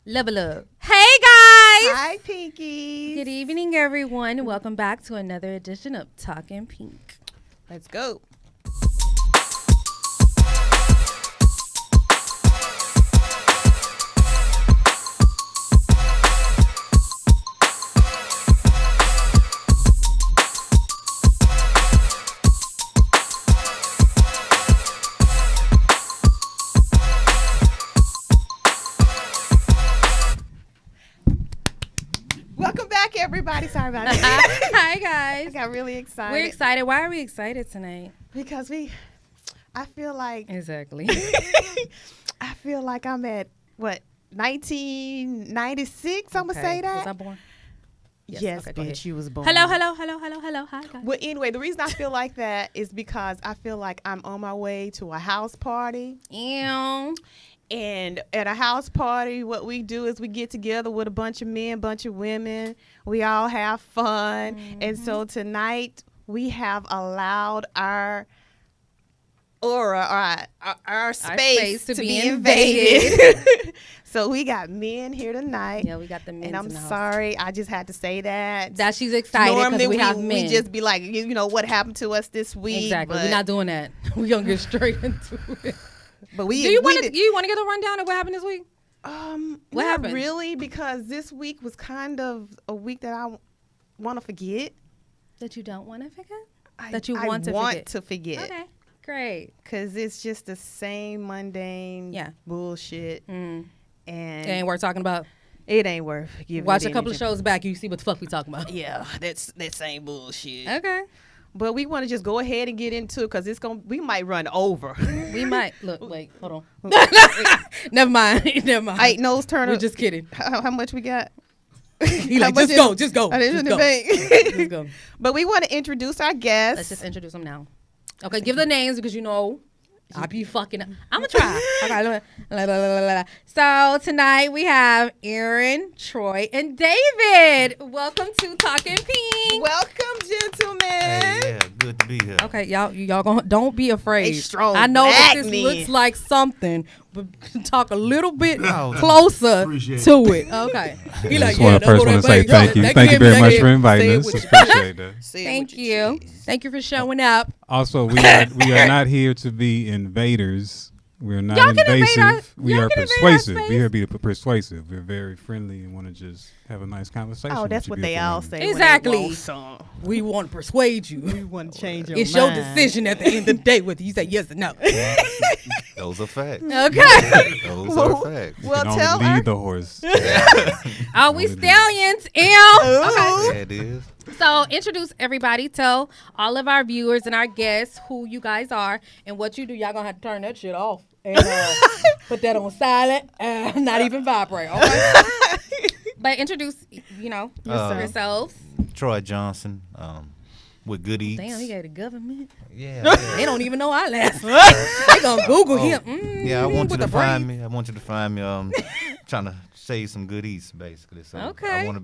Level up. Hey guys! Hi, Pinky. Good evening, everyone. Welcome back to another edition of Talking Pink. Let's go. Welcome back, everybody. Sorry about that. Hi I guys. got really excited. We're excited. Why are we excited tonight? Because I feel like Exactly. I feel like I'm at, 1996? I'm going to say that. Was I born? Yes, okay, go ahead. bitch, you was born. Hello. Hi guys. Well, anyway, the reason I feel like that is because I feel like I'm on my way to a house party. Ew. And at a house party, what we do is we get together with a bunch of men, bunch of women. We all have fun. Mm-hmm. And so tonight we have allowed our aura, our space to be invaded. So we got men here tonight. Yeah, we got the men. And I'm sorry, I just had to say that. That she's excited because Normally we have men. we just be like, you know, what happened to us this week. Exactly. But, We're not doing that. We're going to get straight into it. but we Do you we want did- to get a rundown of what happened this week? What not happened? really, because this week was kind of a week that I want to forget. That you don't want to forget? I That you I want to forget. to forget. Okay. Great. Because it's just the same mundane bullshit. Mm. And It ain't worth talking about. it ain't worth giving Watch it a couple of energy. shows back, you see what the fuck we talking about. Yeah, that's that same bullshit. Okay. But we want to just go ahead and get into it because we might run over. We might wait, hold on. Never mind. Eight nose turner. We're just kidding. How much we got? He How like, much just go. Oh, this is Just in the go. bank. Just go. But we want to introduce our guests. Let's just introduce them now. Okay, give the names because you know I be fucking. I'm gonna try. Okay. So tonight we have Aaron, Troy, and David. Welcome to Talking Pink. Welcome, gentlemen. Hey, yeah, good to be here. Okay, y'all gonna don't be afraid. A strong I know that black this man. looks like something, but talk a little bit Oh, closer appreciate it. to it. Okay. He I like, just want to first want to say thank you. Thank you very much for inviting Say it us. with Appreciate that. Say it Thank with your you. chest. Thank you for showing up. Also, we are not here to be invaders. We're not Y'all can invade invasive. our- We y'all are can invade our persuasive. space. We're here to be persuasive. We're very friendly and want to just have a nice conversation. Oh, that's with what you they beautiful all women. say. when they Exactly. want some. We want to persuade you. We want to change your It's mind. your decision at the end of the day whether you say yes or no. Those are facts. Okay. Those are facts. You Well, can tell only her. lead the horse. Are we Only stallions? Ew. Yeah, it is. So introduce everybody. Tell all of our viewers and our guests who you guys are and what you do. Y'all gonna have to turn that shit off and put that on silent and not even vibrate. Okay? But introduce, yourselves. Troy Johnson, with Good Eats. Damn, he got the government. Yeah. They don't even know our last name. They gonna Google him. Yeah, I want you with to the find brain. me. I want you to find me. Trying to save some good eats, basically. So Okay. I want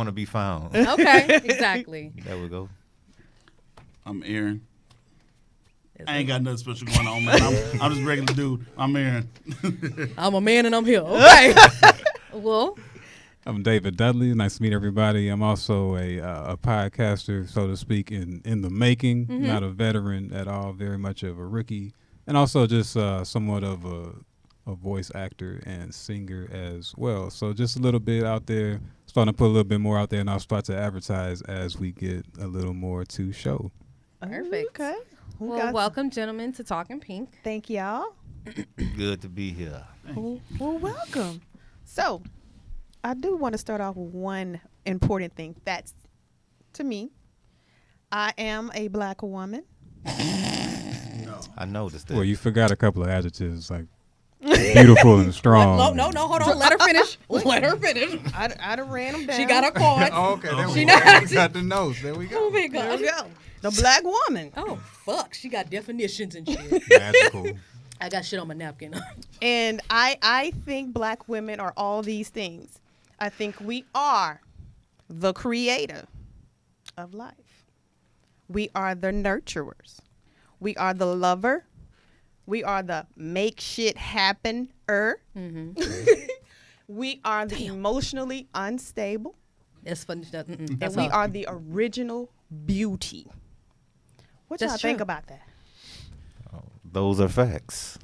to be found. Okay, exactly. There we go. I'm Aaron. I ain't got nothing special going on, man. I'm just a regular dude. I'm Aaron. I'm a man and I'm here. Okay. Well, I'm David Dudley. Nice to meet everybody. I'm also a podcaster, so to speak, in the making. Mm-hmm. Not a veteran at all. Very much of a rookie, and also just somewhat of a voice actor and singer as well. So just a little bit out there. Starting to put a little bit more out there, and I'll start to advertise as we get a little more to show. Perfect. Okay. well, welcome, gentlemen, to Talking Pink. Thank y'all. Good to be here. Well, welcome. So, I do want to start off with one important thing. That's, to me, I am a black woman. I noticed that. Well, you forgot a couple of adjectives like beautiful and strong. No, hold on. Let her finish. Let her finish. I done ran them down. She got her card. Oh, okay, there She we know- go. We got the notes. There we Oh go. my There God. we go. The black woman. Oh, fuck. She got definitions and shit. Magical. I got shit on my napkin. And I think black women are all these things. I think we are the creator of life. We are the nurturers. We are the lover. We are the make shit happen-er. We are the emotionally unstable, That's funny stuff. and we are the original beauty. What y'all That's think true. about that? Those are facts.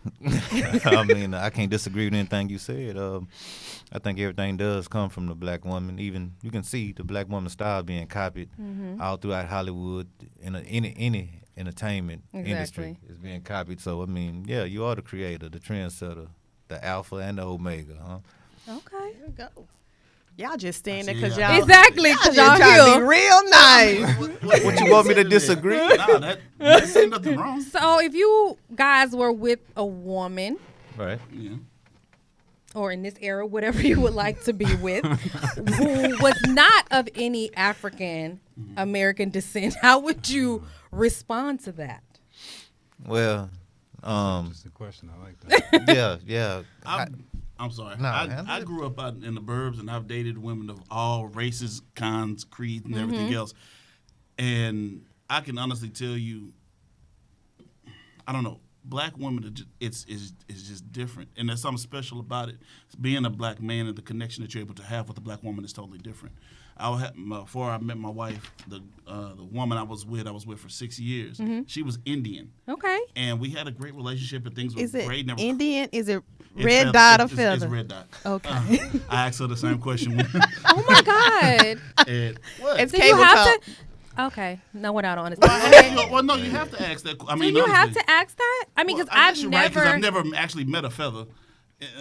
I mean, I can't disagree with anything you said. I think everything does come from the black woman. Even you can see the black woman style being copied all throughout Hollywood in any entertainment industry is being copied. So I mean, yeah, you are the creator, the trendsetter, the alpha and the omega, huh? Okay. There we go. Y'all just saying that See, because yeah. y'all Exactly, y'all because just y'all trying to be here. real nice. What you want me to disagree? Nah, that ain't nothing wrong. So if you guys were with a woman, Right. Yeah. or in this era, whatever you would like to be with, who was not of any African American descent, how would you respond to that? Well, That's a question. I like that. yeah. I'm sorry. No, I grew up out in the burbs, and I've dated women of all races, kinds, creeds, and everything else. And I can honestly tell you, I don't know, black women are it's just different, and there's something special about it. Being a black man and the connection that you're able to have with a black woman is totally different. Before I met my wife, the woman I was with for 6 years, she was Indian. Okay. And we had a great relationship, and things were Is it great. Never Indian? Is it It's red feather- dot or it's feather? red dot. Okay. I asked her the same question. Oh my God. And what? It's Do you cable have talk. to? Okay. No, we're not on it. Well, no, you have to ask that. I Do mean, you have honestly, to ask that? I mean, because I guess I've you're right, 'cause never. I've never actually met a feather.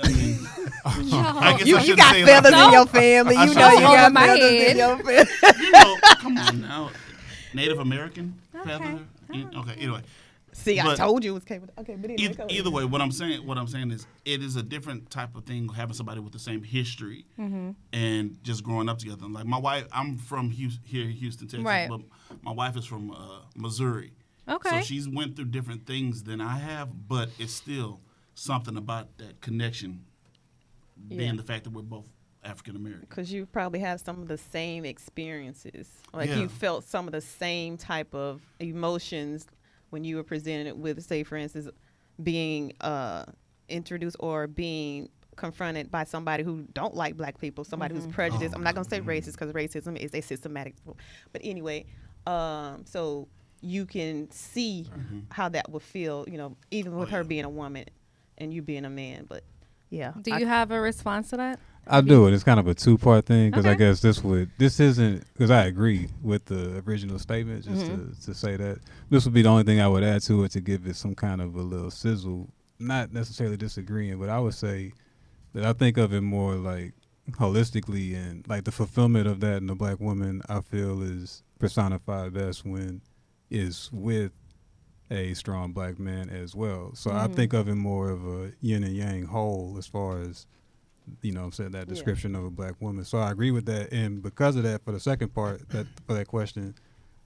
I mean, I guess I You shouldn't got say it feathers like in your family. I You should know say you it got over my feathers head. in your family. You know, come on now. Native American feather. Okay. Anyway, See, I But- told you it was cable. Okay, but anyway, go either way, what I'm saying is, it is a different type of thing having somebody with the same history and just growing up together. Like my wife, I'm from here in Houston, Texas, Right. but my wife is from Missouri. Okay. So she's went through different things than I have, but it's still something about that connection, being Yeah. the fact that we're both African American. Because you probably have some of the same experiences. Like Yeah. you felt some of the same type of emotions when you were presented with, say, for instance, being introduced or being confronted by somebody who don't like black people, somebody who's prejudiced. I'm not going to say racist because racism is a systematic. But anyway, so you can see how that would feel, you know, even with her being a woman and you being a man. But yeah. Do you have a response to that? I do, and it's kind of a two-part thing because I Okay. guess this isn't because I agree with the original statement. Just to say that this would be the only thing I would add to it to give it some kind of a little sizzle. Not necessarily disagreeing, but I would say that I think of it more like holistically, and like the fulfillment of that in the black woman I feel is personified best when is with a strong black man as well. So I think of it more of a yin and yang whole as far as, you know what I'm saying, that description of a black woman. So I agree with that. And because of that, for the second part for that question,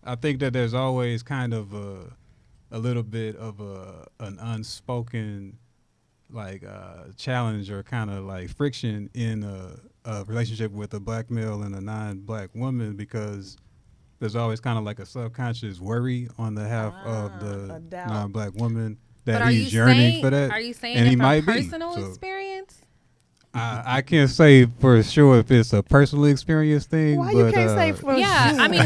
I think that there's always kind of a little bit of an unspoken like challenge or kind of like friction in a relationship with a black male and a non-black woman, because there's always kind of like a subconscious worry on the half of a the doubt. non-black woman that But are he's you yearning saying, for that. Are you saying and it he from might personal be. So experience? I can't say for sure if it's a personal experience thing. Why but, you can't say for Yeah, sure? I mean,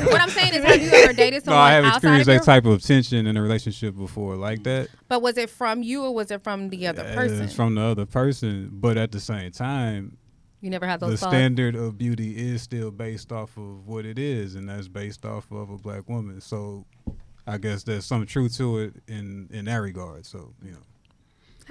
what I'm saying is, have you ever dated no, someone I have outside of experienced your? that type of tension in a relationship before, like that. But was it from you or was it from the other person? It's from the other person, but at the same time, You never had the those thoughts. standard of beauty is still based off of what it is, and that's based off of a black woman. So I guess there's some truth to it in that regard. So, you know.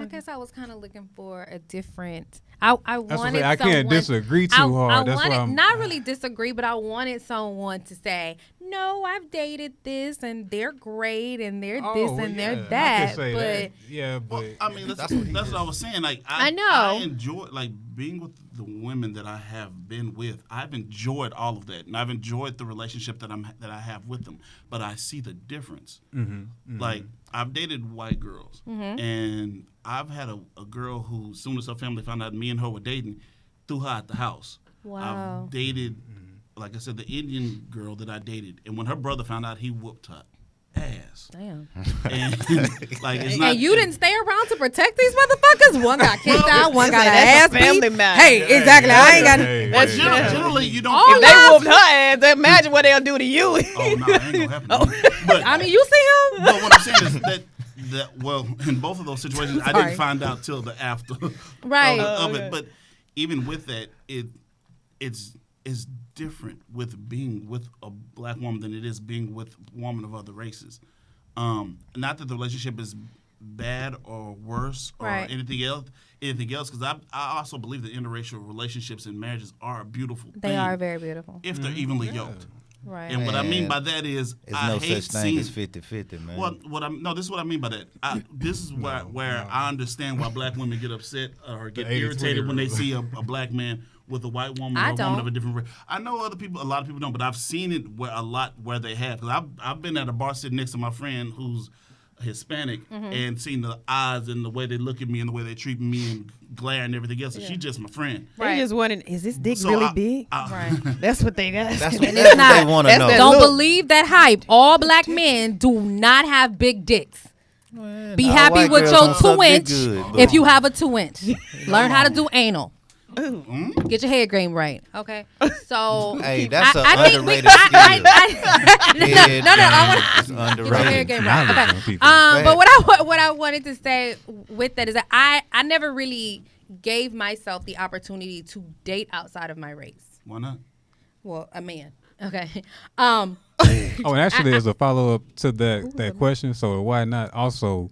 I guess I was kind of looking for a different. I That's what I'm wanted saying. I can't someone- disagree too hard. I That's why wanted I'm not really disagree, but I wanted someone to say, "No, I've dated this, and they're great, and they're this, and yeah, they're I that." can say But that. Yeah, but Well, I mean, that's what he what is. I was saying. Like, I know. I enjoy like being with the women that I have been with. I've enjoyed all of that, and I've enjoyed the relationship that I have with them. But I see the difference. Like, I've dated white girls, and I've had a girl who, as soon as her family found out me and her were dating, threw her out the house. Wow. I've dated, like I said, the Indian girl that I dated, and when her brother found out, he whooped her ass. ass. Damn. And like it's not. And you didn't stay around to protect these motherfuckers? One got kicked out, one got an ass that's a family beat. matter. Hey, exactly. I ain't got Hey, But hey, generally, you don't. All feel If they y'all- whooped her ass, imagine what they'll do to you. Oh no, that ain't gonna happen. To me. But I mean, you see him? but what I'm saying is that well, in both of those situations, I Sorry. didn't find out till the after Right. of okay. it. But even with that, it's different with being with a black woman than it is being with a woman of other races. Not that the relationship is bad or worse or Right. anything else. Because I also believe that interracial relationships and marriages are a beautiful thing. They are very beautiful. if they're evenly yoked. Right. And what I mean Man, by that is There's I no hate such thing seeing. as 50-50, man. No, this is what I mean by that. This is where I understand why black women get upset or get The 80-20 irritated when they rule. see a black man with a white woman I or a woman don't. of a different race. I know a lot of people don't, but I've seen it where they have. Because I've been at a bar sitting next to my friend who's Hispanic and seen the eyes and the way they look at me and the way they treat me and glare and everything else. And she's just my friend. Right. They just wondering, is this dick So really I- big? Right. That's what they got. that's And what, it's that's what not. they want to That's know. that Don't look. believe that hype. All black men do not have big dicks. Be All happy white with girls your don't suck dick 2-inch good, but- if you have a 2-inch. Learn how to do anal. Hmm? Get your head game right. Okay. So Hey, that's an I think underrated skill. Head no, I game want is Get your hair underrated. game right. Knowledge Okay. on people. But what I wanted to say with that is that I never really gave myself the opportunity to date outside of my race. Why not? Well, a man. Okay. Oh, and actually, as a follow up to that question, so why not also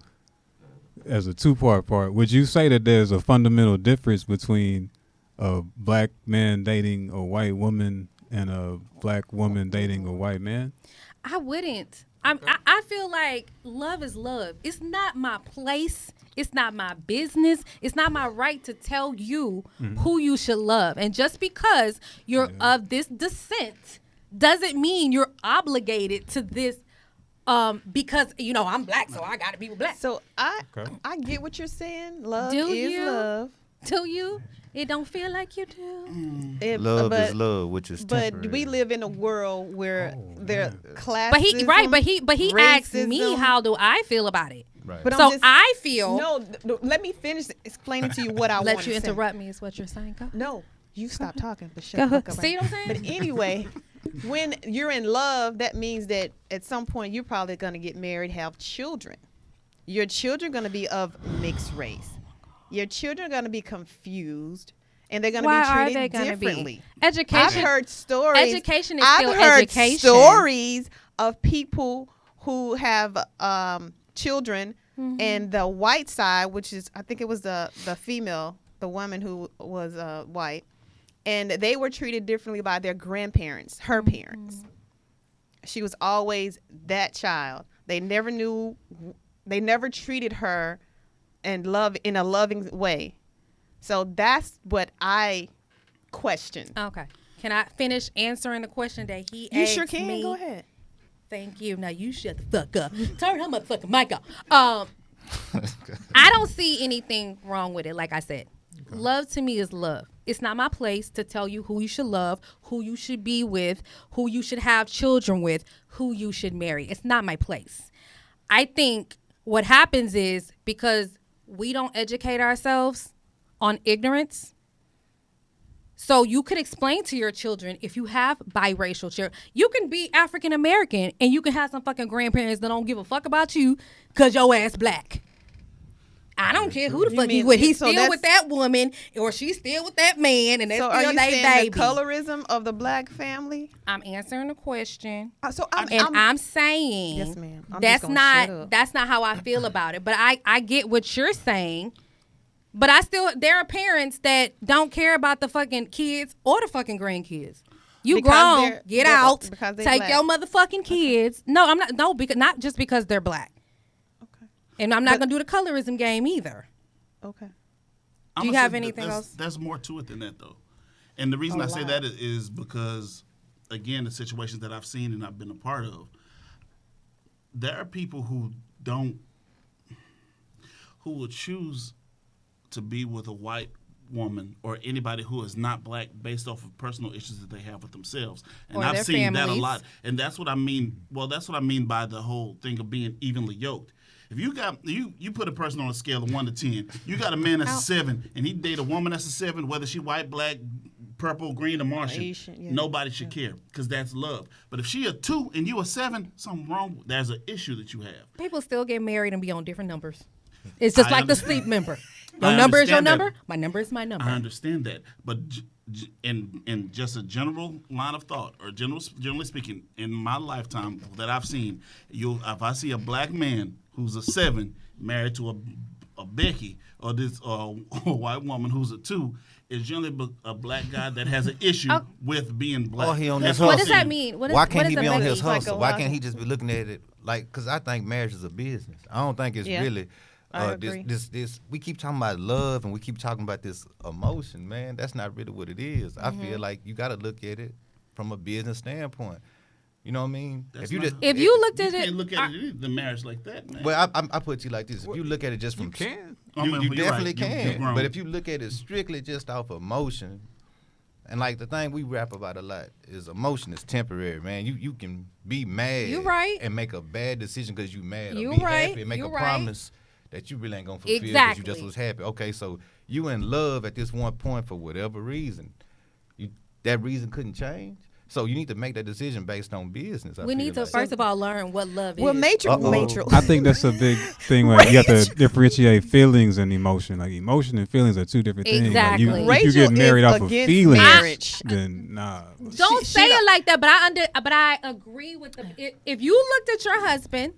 as a two-part part? Would you say that there's a fundamental difference between a black man dating a white woman and a black woman dating a white man? I wouldn't. I feel like love is love. It's not my place. It's not my business. It's not my right to tell you who you should love. And just because you're of this descent doesn't mean you're obligated to this because, I'm black, so I got to be black. So I get what you're saying. Love is love. Do you? It don't feel like you do. Love but, is love, which is But temporary. we live in a world where there classism, But he asked me racism. how do I feel about it. Right. But I'm So just- I feel. No, let me finish explaining to you what I want Let to you say. interrupt me is what you're saying. Go. No, you stop talking, but shut Go the ahead. fuck up. See right what I'm now. saying? But anyway, when you're in love, that means that at some point you're probably going to get married, have children. Your children are going to be of mixed race. Your children are going to be confused, and they're going to Why be are treated they going to differently. be? Education. I've heard stories. Education is I've still heard education. stories of people who have children, Mm-hmm. and the white side, which is I think it was the female, the woman who was white, and they were treated differently by their grandparents, her Mm-hmm. parents. She was always that child. They never treated her in a loving way. So that's what I question. Okay. Can I finish answering the question that he You asked sure can. me? Go ahead. Thank you. Now you shut the fuck up. Turn her motherfucking mic off. I don't see anything wrong with it. Like I said, love to me is love. It's not my place to tell you who you should love, who you should be with, who you should have children with, who you should marry. It's not my place. I think what happens is because we don't educate ourselves on ignorance. So you could explain to your children, if you have biracial children, you can be African American and you can have some fucking grandparents that don't give a fuck about you because your ass black. I don't care who the fuck mean- you with. He's so still that's- with that woman or she's still with that man and that's So are still you their saying baby. the colorism of the black family? I'm answering the question. So I'm saying Yes, ma'am. I'm just that's gonna shut up. that's not how I feel about it. But I get what you're saying. But there are parents that don't care about the fucking kids or the fucking grandkids. You Because grown, they're- get they're- out, because they take black. your motherfucking kids. No, I'm not. No, because not just because they're black. Okay. And I'm not But- gonna do the colorism game either. Okay. I'm Do you gonna have say anything that's, else? There's more to it than that, though. And the reason I say that is because, again, the situations that I've seen and I've been a part of, there are people who will choose to be with a white woman or anybody who is not black based off of personal issues that they have with themselves. And Or I've their seen that a families. lot. And that's what I mean. Well, that's what I mean by the whole thing of being evenly yoked. If you got you put a person on a scale of 1 to 10, you got a man that's a 7, and he date a woman that's a 7, whether she white, black, purple, green, or Martian. Asian, yeah. Nobody should care because that's love. But if she a 2 and you a 7, something wrong. There's an issue that you have. People still get married and be on different numbers. It's just I like the understand. sleep number. I Your number is your understand that. number. My number is my number. I understand that, but in just a general line of thought, or generally speaking, in my lifetime that I've seen, if I see a black man who's a 7 married to a Becky or a white woman who's a 2, is generally a black guy that has an issue with being black. Oh, he on That's this what What I'm does that saying. mean? Why can't he be on his It's like hustle? a Why hustle. can't he just be looking at it like? Because I think marriage is a business. I don't think it's Yeah, really. I agree. This we keep talking about love and we keep talking about this emotion, man. That's not really what it is. I feel like you got to look at it from a business standpoint. You know what I mean? That's if you not- just If you looked You at it, can't look at it the marriage like that, man. well, I put you like this. If you look at it just from You can. I you, mean, you you're definitely right. You're can. grown. But if you look at it strictly just off emotion, and like the thing we rap about a lot is emotion is temporary, man. You can be mad, You right. and make a bad decision because you mad, or You be right. happy and make You a right. promise that you really ain't gonna fulfill because you just Exactly. was happy. Okay, so you in love at this one point for whatever reason, that reason couldn't change. So you need to make that decision based on business. we need to first of all learn what love Well, is. Matrix. I think that's a big thing where you have to differentiate feelings and emotion. Like emotion and feelings are two different things. Like Exactly. if you get married off of against feelings, marriage. then nah. Don't She say don't- it like that, but I agree with if you looked at your husband,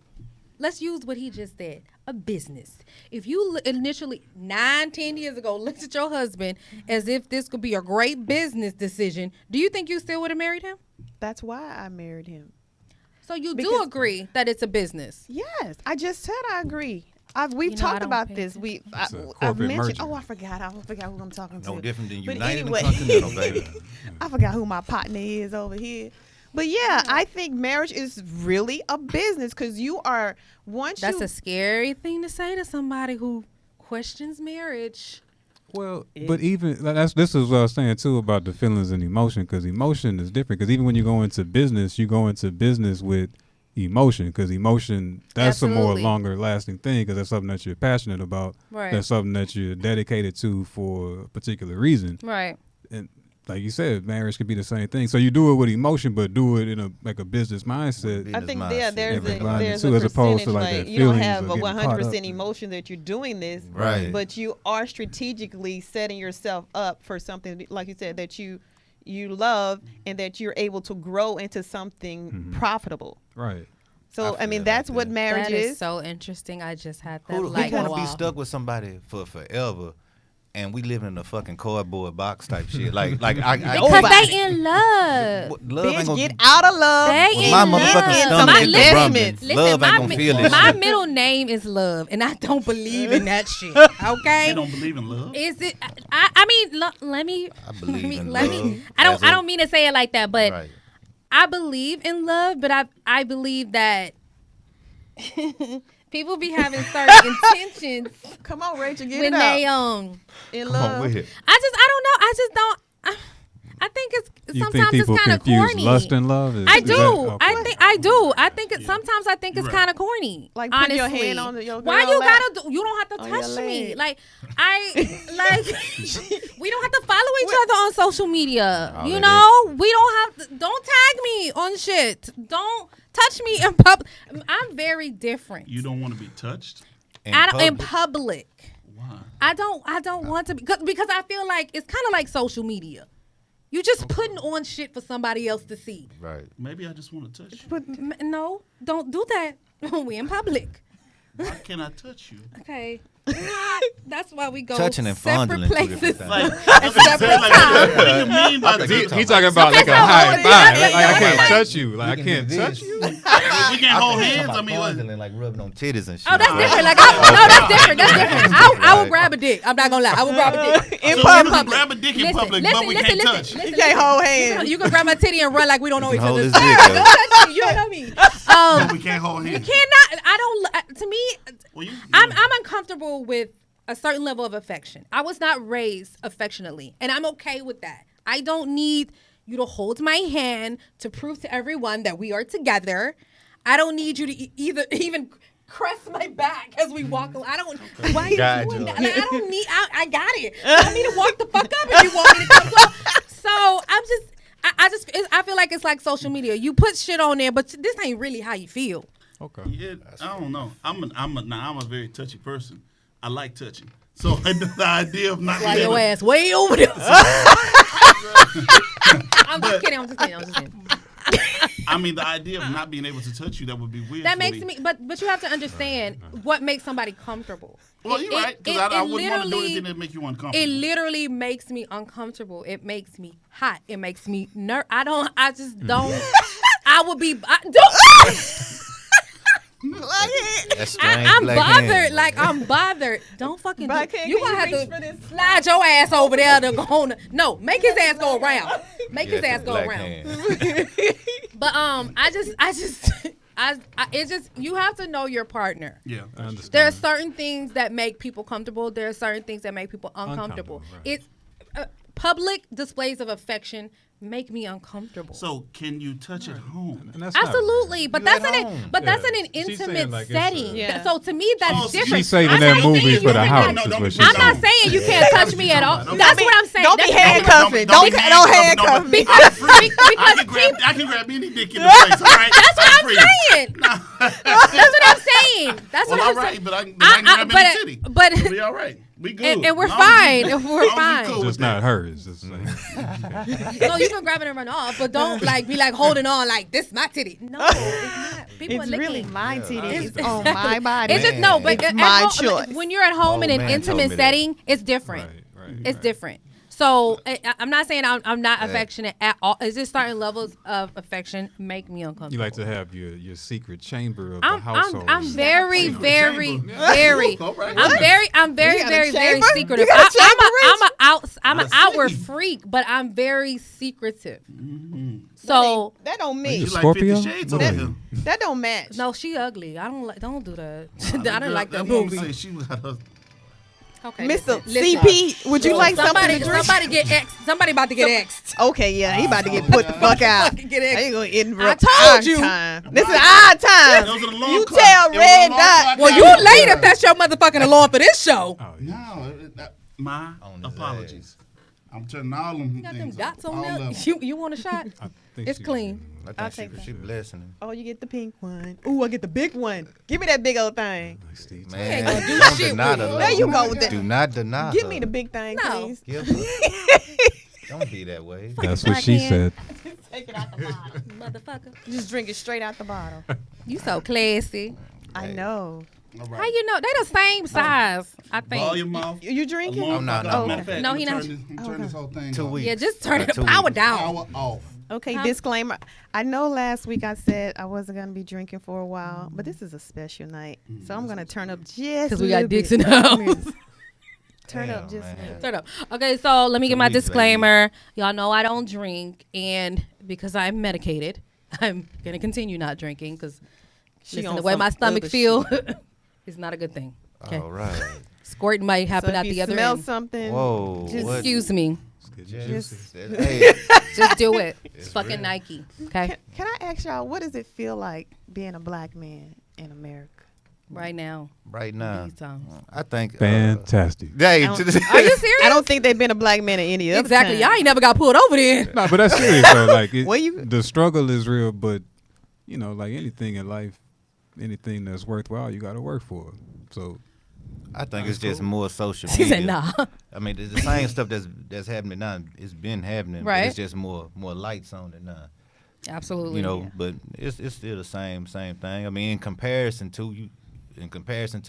let's use what he just said, a business. If you initially 9-10 years ago looked at your husband as if this could be a great business decision, do you think you still would have married him? That's why I married him. So you do Because- agree that it's a business. Yes, I just said I agree. We've You know, I talked don't about pay this. attention. I've corporate mentioned. merger. Oh, I forgot who I'm talking to. no different than But United anyway. and Continental, baby. I forgot who my partner is over here. But yeah, I think marriage is really a business because you are once That's you a scary thing to say to somebody who questions marriage. Well, but even this is what I was saying too about the feelings and emotion, because emotion is different. Because even when you go into business, you go into business with emotion, because emotion, that's a more Absolutely. longer lasting thing, because that's something that you're passionate about. Right. That's something that you're dedicated to for a particular reason. Right. And like you said, marriage could be the same thing. So you do it with emotion, but do it in a business mindset. I think Business mindset. there's Everybody there's too, a as opposed to, percentage, like, that you don't feelings have of a getting caught 100% up. emotion that you're doing this, Right. but you are strategically setting yourself up for something like you said that you love and that you're able to grow into something profitable. Right. So I I mean feel that's like what that. marriage That is. is so interesting. I just had that Who light want go to be off. stuck with somebody for forever, and we live in a fucking cardboard box type shit? I Because they in love. love ain't Bitch, gonna get out of love. They Well, in my love. motherfucking stomach My- is listen, rumbling. listen, Love ain't my gonna feel this my shit. middle name is Love, and I don't believe in that shit. They Okay. don't believe in love. Is it? I mean, let me. I believe in let love. me. I as a- don't mean to say it like that, but Right. I believe in love. But I believe that people be having certain intentions Come on, Rachel, get when it they out. In Come love. on with it. I don't know. I just don't. I think it's You sometimes think people it's kind of confuse corny. lust and love? I do. Okay. I do. I think it sometimes I think it's Right. kind of corny. Like putting honestly. your hand on your Why girl you lap? gotta do? You don't have to On your touch me. leg. Like we don't have to follow each other on social media. All You that know, we don't have to. Don't tag me on shit. Don't touch me in public. I'm very different. You don't want to be touched. In in public. public. Why? I don't want to because I feel like it's kind of like social media. You just putting on shit for somebody else to see. Right. Maybe I just want to touch you. But No, don't do that. We in public. Why can't I touch you? Okay. That's why we go Touching and separate fondling, 2 different places things. Like, at separate times. what do you mean by Okay, touch? He talking about like a so high hold it. five. Yeah, Like I yeah, can't yeah. touch you. Like I can can't do touch this. you. We can't hold hands. I Talking mean, about what? fondling, like rubbing on titties and shit. Oh, that's different. Like, no, that's different. That's different. I will grab a dick. I'm not gonna lie. I will grab a dick. in So public. we can grab a dick in public, but we can't touch. You can't hold hands. You can grab my titty and run like we don't know You each can hold other. his dick, though. Don't touch me. You don't know me. But we can't hold hands. Cannot. I don't. To me, Well, you, I'm uncomfortable with a certain level of affection. I was not raised affectionately, and I'm okay with that. I don't need you to hold my hand to prove to everyone that we are together. I don't need you to even caress my back as we walk. I don't. Why are you doing that? Like, I don't need. I got it. You want me to walk the fuck up if you want me to come close. So I feel like it's like social media. You put shit on there, but this ain't really how you feel. Okay. Yeah, I don't know. I'm a very touchy person. I like touching. So the idea of not Fly being your able- ass way over there. I'm just kidding. I mean, the idea of not being able to touch you, that would be weird. That for makes me, but you have to understand what makes somebody comfortable. Well, you're right, because I wouldn't want to do anything that make you uncomfortable. It literally makes me uncomfortable. It makes me hot. It makes me I just don't. I would be. I'm bothered. Like, I'm bothered. Don't fucking do it. You gonna have to slide your ass over there to go on. No, make his ass go around. Make his ass go around. But it's just you have to know your partner. Yeah, I understand. There are certain things that make people comfortable. There are certain things that make people uncomfortable. Right. It's public displays of affection make me uncomfortable. So can you touch at home? And that's not Absolutely, right. but You that's at in home. but that's in an She's saying, intimate like, it's setting. Yeah. So to me, that's Oh, so different. She's saving I'm that not movie saying for the you house. cannot- Is what she's I'm saying. not saying you can't touch me at all. Don't That's be- what I'm saying. Don't be That's- handcuffing. Don't handcuff me. Because I can grab any dick in the place. All right, that's what I'm free. saying. That's what I'm saying. That's what Well, all I'm right, saying. but I can grab any titty. But We'll be all right. We good. and we're Long as fine. we- We're long as we fine. cool with Just that. not hers. Just saying. no, you can grab it and run off, but don't like be like holding on like this is my titty. No, it's not. People It's are licking. really my titty. It's- It's on my body. It's just no, but It's at my home, choice. when you're at home in an Oh, man told intimate me that. setting, it's different. Right. It's different. So I'm not saying I'm not affectionate at all. It's just certain levels of affection make me uncomfortable. You like to have your secret chamber of the household. I'm very, Secret very, chamber. very. All right. I'm very, You got a very, very chamber? secretive. You got a chamber, I'm an Let's outward see. freak, but I'm very secretive. Mm-hmm. So that don't Are mean you You like Scorpio? 50 Shades What over are here. you? that don't match. no, she ugly. Don't do that. I That didn't girl- like that woman movie. said she was out of- Okay, Mr. listen. CP, would you like something Somebody, to drink? somebody get X. Somebody about to get X'd. Okay, yeah, he about to get put the fuck out. Fucking get I X'd. ain't gonna interrupt I told our you. time. This is our time. Those are the long You clock. tell It was Red a long Dot. clock Well, out. you late if that's your motherfucking alarm for this show. Oh, yeah. No, my On his apologies. I'm turning all them You got them things dots up, on all there. levels. You want a shot? I think It's she- clean. I I'll think take she blessing him. Oh, you get the pink one. Ooh, I get the big one. Give me that big old thing. Like Steve. Man, gonna do don't shit deny with the it. love. There you go with that. Do not deny Give her. me the big thing, No. please. Give her. Don't be that way. That's what she said. Take it out the bottle. Motherfucker. Just drink it straight out the bottle. You so classy. I know. All How right. you know? They the same size, I think. Volume off. You drinking? Long I'm not- clock no. out. Matter Oh, of fact, No, I'm he gonna not. turn this- I'm turning this whole thing 2 off. weeks. Yeah, just turn it 2 power weeks. down. Power off. Okay, Huh? disclaimer. I know last week I said I wasn't going to be drinking for a while, but this is a special night. So I'm going to turn up just Because a we got little dicks bit. in the house. Turn up Damn, just a man. little. Turn up. Okay, so let me So get my we- disclaimer. Y'all know I don't drink, and because I'm medicated, I'm gonna continue not drinking because She the on way some my stomach other feel is not a good thing. Okay, All right. squirting might happen So out if the you other smell end. something, Whoa. Just what? Excuse me, It's getting juicy. Hey, just do it. It's It's fucking real. Nike. Okay, can I ask y'all, what does it feel like being a black man in America? right now. right now, These times. I think. Fantastic. Hey, I don't- Are you serious? I don't think they've been a black man in any other Exactly. time. Y'all ain't never got pulled over then. No, but that's serious though. Like Where you- the struggle is real, but you know, like anything in life, anything that's worthwhile, you got to work for. So I think it's just more social She media. said, "Nah." I mean, it's the same stuff that's happening now. It's been happening, Right. but it's just more lights on it now. Absolutely. You know, but it's still the same thing. I mean, in comparison to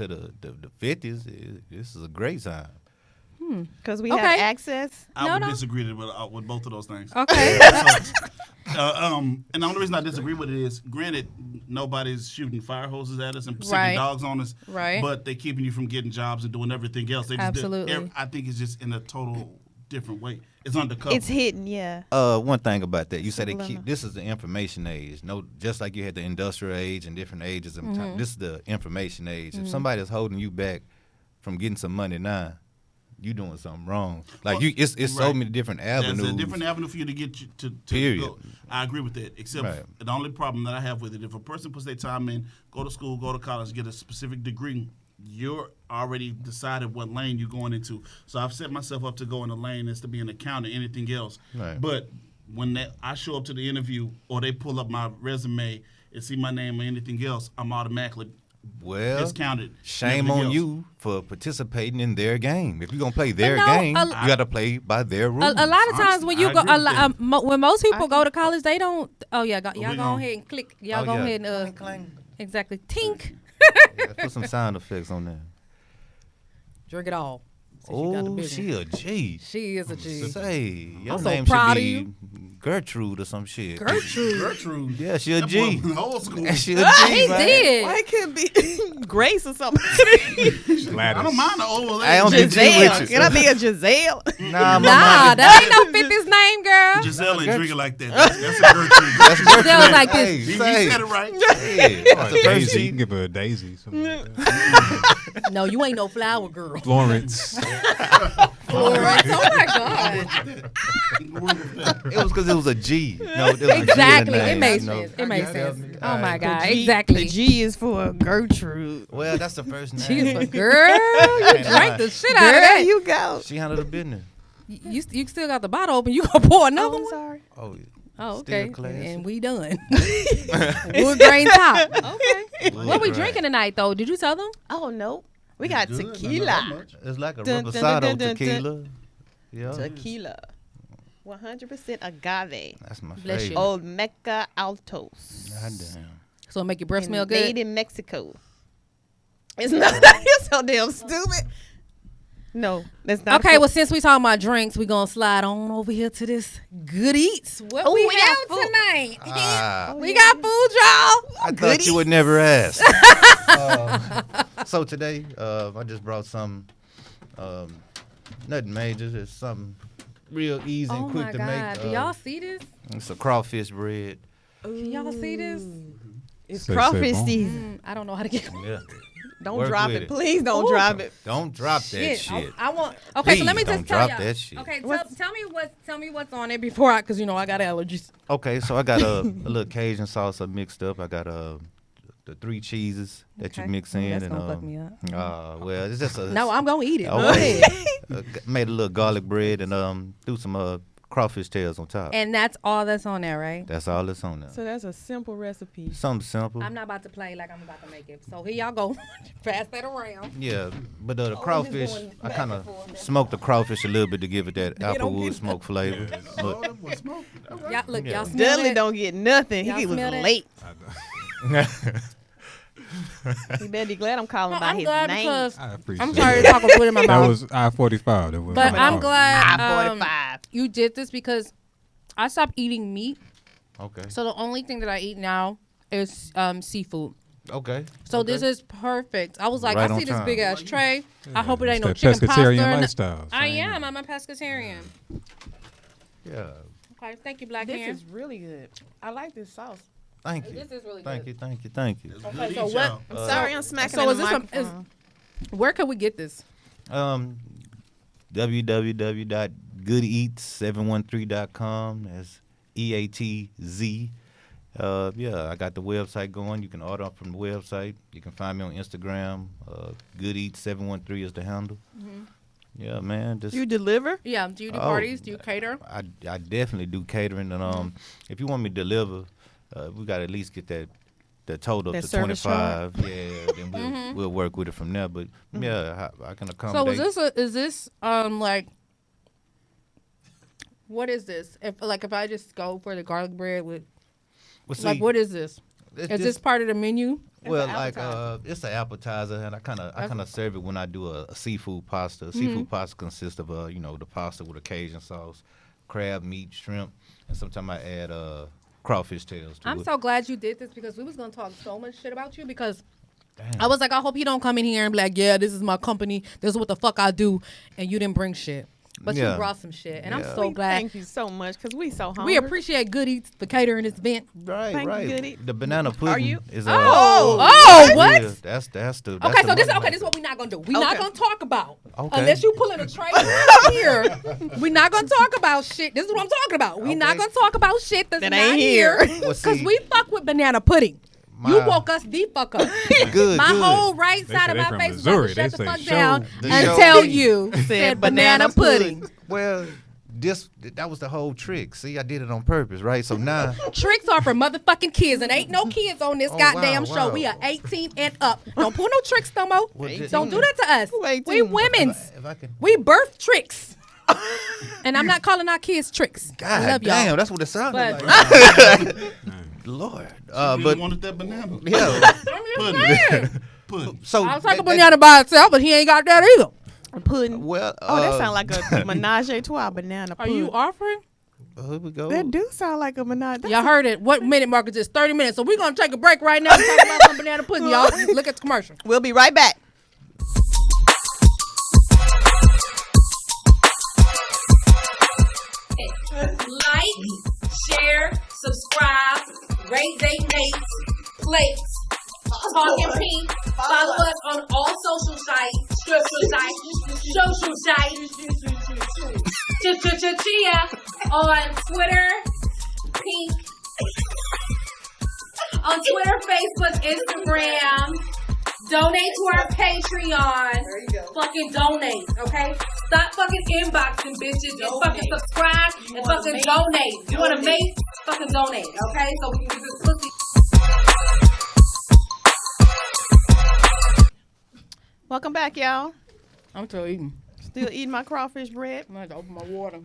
the 50s, this is a great time. Because we Okay. have access. I No, would no. disagree with both of those things. Okay. And the only reason I disagree with it is, granted, nobody's shooting fire hoses at us and sticking Right. dogs on us, Right. but they're keeping you from getting jobs and doing everything else. They just Absolutely. I think it's just in a total different way. It's undercover. It's hidden, yeah. One thing about that, you said they Subliminal. keep. This is the information age. No, just like you had the industrial age and different ages. This is the information age. If somebody's holding you back from getting some money now, you doing something wrong. Like it's so many different avenues. There's a different avenue for you to get you to Period. go. I agree with that. Except the only problem that I have with it, if a person puts their time in, go to school, go to college, get a specific degree, you're already decided what lane you're going into. So I've set myself up to go in a lane that's to be an accountant, anything else. Right. But when I show up to the interview or they pull up my resume and see my name or anything else, I'm automatically discounted. Shame on you for participating in their game. If you're gonna play their game, you got to play by their rules. A lot of times when you go, when most people go to college, they don't. Oh yeah, y'all go ahead and click. Y'all go ahead and exactly tink. Put some sound effects on there. Drink it all. She a G. She is a G. Say, your I'm so name proud should of be you. Gertrude or some shit. Gertrude. Yeah, she a G. Old school. She a G, He man. did. Why can't be Grace or something? I don't mind the old I don't lady. be G with Giselle. you. Can I be a Giselle? Nah, Nah, that ain't no fitness name, girl. Giselle ain't drinking like that. That's a Gertrude. That's Gertrude. Giselle was like this. Hey, He say. said it right. Hey, Or that's the first Daisy. You G. can give her a Daisy. Something like that. No, you ain't no flower girl. Florence. Florence. Oh my God. It was because it was a G. No, there was a G in the Exactly. name, It makes you know. sense. It makes sense. Oh All my right. God. The Exactly. G is for Gertrude. Well, that's the first name. She's a girl. You Ain't drank lying. the shit out of There that. you go. She handled the business. You still got the bottle open. You gonna pour another Oh, I'm one? sorry. Oh, Oh, Still okay. classy. And we done. Wood grain top. Okay. Wood What we grain. drinking tonight though? Did you tell them? Oh, no. We got Good. I know that tequila. much. it's like a Dun, dun, reposado dun, dun, dun. tequila. Yeah, Tequila. 100% agave. that's my Bless you. favorite. Old Mecca Altos. God damn. So make your breath smell Made good. in Mexico. It's not. You're so damn stupid. No, that's not. Okay, well since we talking about drinks, we gonna slide on over here to this good eats. What Oh, we we got have food. tonight? Ah, We got food, y'all. I thought you would never ask. So today, I just brought some, nothing major. It's something real easy Oh and quick my to God. make. Do y'all see this? It's a crawfish bread. Can y'all see this? It's Say, crawfish bon. season. I don't know how to get Yeah. Don't Work drop with it. it. Please don't Ooh. drop it. Don't drop that shit. I want. Okay, so let me Please just don't tell drop y'all. that shit. Okay, What's- tell me what's on it before because you know I got allergies. Okay, so I got a little Cajun salsa mixed up. I got the 3 cheeses that you Okay. mix Ooh, in. that's and gonna fuck me up. Well, it's just a No, I'm gonna eat it. Go Okay. ahead. Made a little garlic bread and threw some crawfish tails on top. And that's all that's on there, right? That's all that's on there. So that's a simple recipe. Something simple. I'm not about to play like I'm about to make it. So here y'all go. Pass that around. Yeah, but the just crawfish, going I back kind and of forth. smoked the crawfish a little bit to give it that don't applewood get smoke flavor. Oh, Look, that boy smoke. All right. Y'all look, Yeah. y'all smell Dudley it? don't get nothing. Y'all He was smell that? late. He better be glad I'm calling by I'm his glad name. because I appreciate I'm tired of that. talking food in my That mouth. was I-45. That was But my I'm fault. glad I-45. you did this because I stopped eating meat. okay, So the only thing that I eat now is seafood. okay. So this is perfect. I was like, Right I on see this time. big ass tray. I hope it ain't no It's chicken that pasta. pescatarian or no- lifestyle. I Same. am. I'm a pescatarian. Yeah, Okay, thank you, Black This Man. is really good. I like this sauce. thank you. This is really Thank good. you, thank you, thank you. It's Okay, good so eat, what- y'all. I'm sorry, I'm smacking so in is the this a- microphone. Where can we get this? www.goodeats713.com. That's EATZ. Yeah, I got the website going. You can order up from the website. You can find me on Instagram. GoodEats713 is the handle. Yeah, man. Just You deliver? Yeah, do you do Oh, parties? Do you cater? I definitely do catering, and if you want me to deliver, we got to at least get that total up That to service 25. Yeah, then we'll work with it from there. But yeah, I can So accommodate. is this like what is this? If I just go for the garlic bread with Well, see, like what is this? it's Is just- this part of the menu? Well, an like appetizer. it's an appetizer, and I kind of serve it when I do a seafood pasta. Seafood pasta consists of the pasta with a Cajun sauce, crab meat, shrimp, and sometimes I add crawfish tails to I'm it. so glad you did this because we was gonna talk so much shit about you because Damn. I was like, I hope you don't come in here and be like, yeah, this is my company. This is what the fuck I do, and you didn't bring shit. But Yeah. you brought some shit, and I'm Yeah. so glad. Thank you so much because we so hungry. We appreciate Good Eats for catering this event. Right, Thank you, right. Goody. The banana pudding you- is Oh, what? yeah, that's the Okay, so the this money is what we're not gonna do. We're Okay. not gonna talk about Okay. unless you pulling a tray here. We're not gonna talk about shit. This is what I'm talking about. We're not Okay. gonna talk about shit that's That not ain't here here. Well, because see, we fuck with banana pudding. You my- woke us the fuck up. Good, My good. whole right They side say of they my from face Missouri. was about to They shut the say fuck down the until show you said banana pudding. Well, that was the whole trick. See, I did it on purpose, right? So now, Tricks are for motherfucking kids, and ain't no kids on this Oh, goddamn wow, show. wow. We are 18 and up. Don't pull no tricks no more. Well, Don't do that to us. Who 18? We women's. if I can. We birth tricks. And I'm not calling our kids tricks. I God love damn, y'all. that's what it sounded But- like. Lord, But but wanted that banana. yeah. Pudding. Pudding. So I was talking banana by itself, but he ain't got that either. Pudding. Well, Oh, that sounds like a menage a trois banana Are pudding. you offering? here we go. That do sound like a menage. Y'all heard it. What minute mark is this? 30 minutes. So we're going to take a break right now and talk about some banana pudding, y'all. Look at the commercial. We'll be right back. Like, share, subscribe, rate, date, mates, plates, Talking Pink. Follow us on all social sites, Chia on Twitter, Pink, on Twitter, Facebook, Instagram. Donate to our Patreon. There you go. Fucking donate, okay? Stop fucking inboxing bitches and fucking subscribe and fucking donate. You wanna make? Fucking donate, okay? So we can get this pussy. Welcome back, y'all. I'm still eating. Still eating my crawfish bread. I'm going to open my water.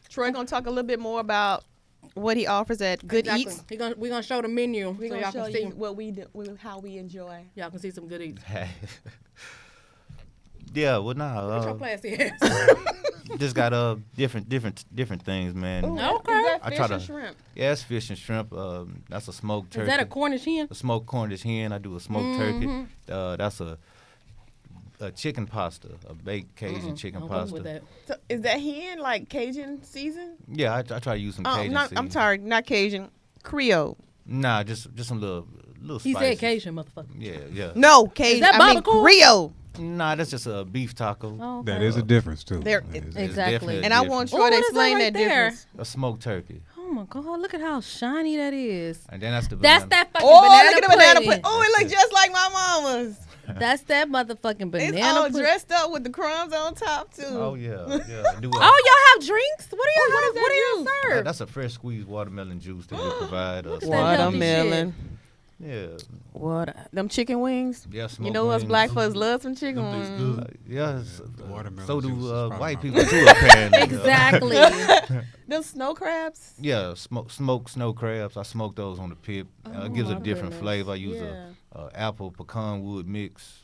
Troy gonna talk a little bit more about what he offers at Good Exactly. Eats. We're going to show the menu We're so gonna y'all show can see. you what we do, how we enjoy. Y'all can see some Good Eats. Yeah, well, Get your nah, classy ass. just got different things, man. Ooh, Okay. Is that I fish try or to- shrimp? Yeah, it's fish and shrimp. That's a smoked turkey. Is that a Cornish hen? A smoked Cornish hen. I do a smoked turkey. That's a chicken pasta, a baked Cajun chicken I'm going pasta. with that. So is that hen like Cajun season? Yeah, I try to use some Cajun. I'm seasoning. sorry, not Cajun. Creole. Nah, just some little He spices. said Cajun, motherfucker. Yeah, yeah. No, Cajun. that I mean barbacoa? Creole. Nah, that's just a beef taco. Oh, okay. That is a difference too. There- That is- Exactly. definitely And I different. want Oh, Troy to what is that explain right that there? difference. A smoked turkey. Oh my God! Look at how shiny that is. And then that's the That's banana. that fucking Oh, banana look at the banana pudding. pudding. Oh, it looks just like my mama's. That's that motherfucking banana It's all pudding. dressed up with the crumbs on top too. Oh yeah, yeah. I do Oh, y'all have drinks? What do y'all have? that What do y'all juice? serve? that's a fresh squeezed watermelon juice that we provide. Look at that healthy Watermelon. Yeah, What? Them chicken wings? yeah. You smoked know us wings. black folks love some chicken Them things wings. good. Yes. Watermelon So juice is do probably white my people too, apparently. Exactly. Them snow crabs? Yeah, smoked snow crabs. I smoke those on the pip. It gives a my different goodness. flavor. I use Yeah. a apple pecan wood mix.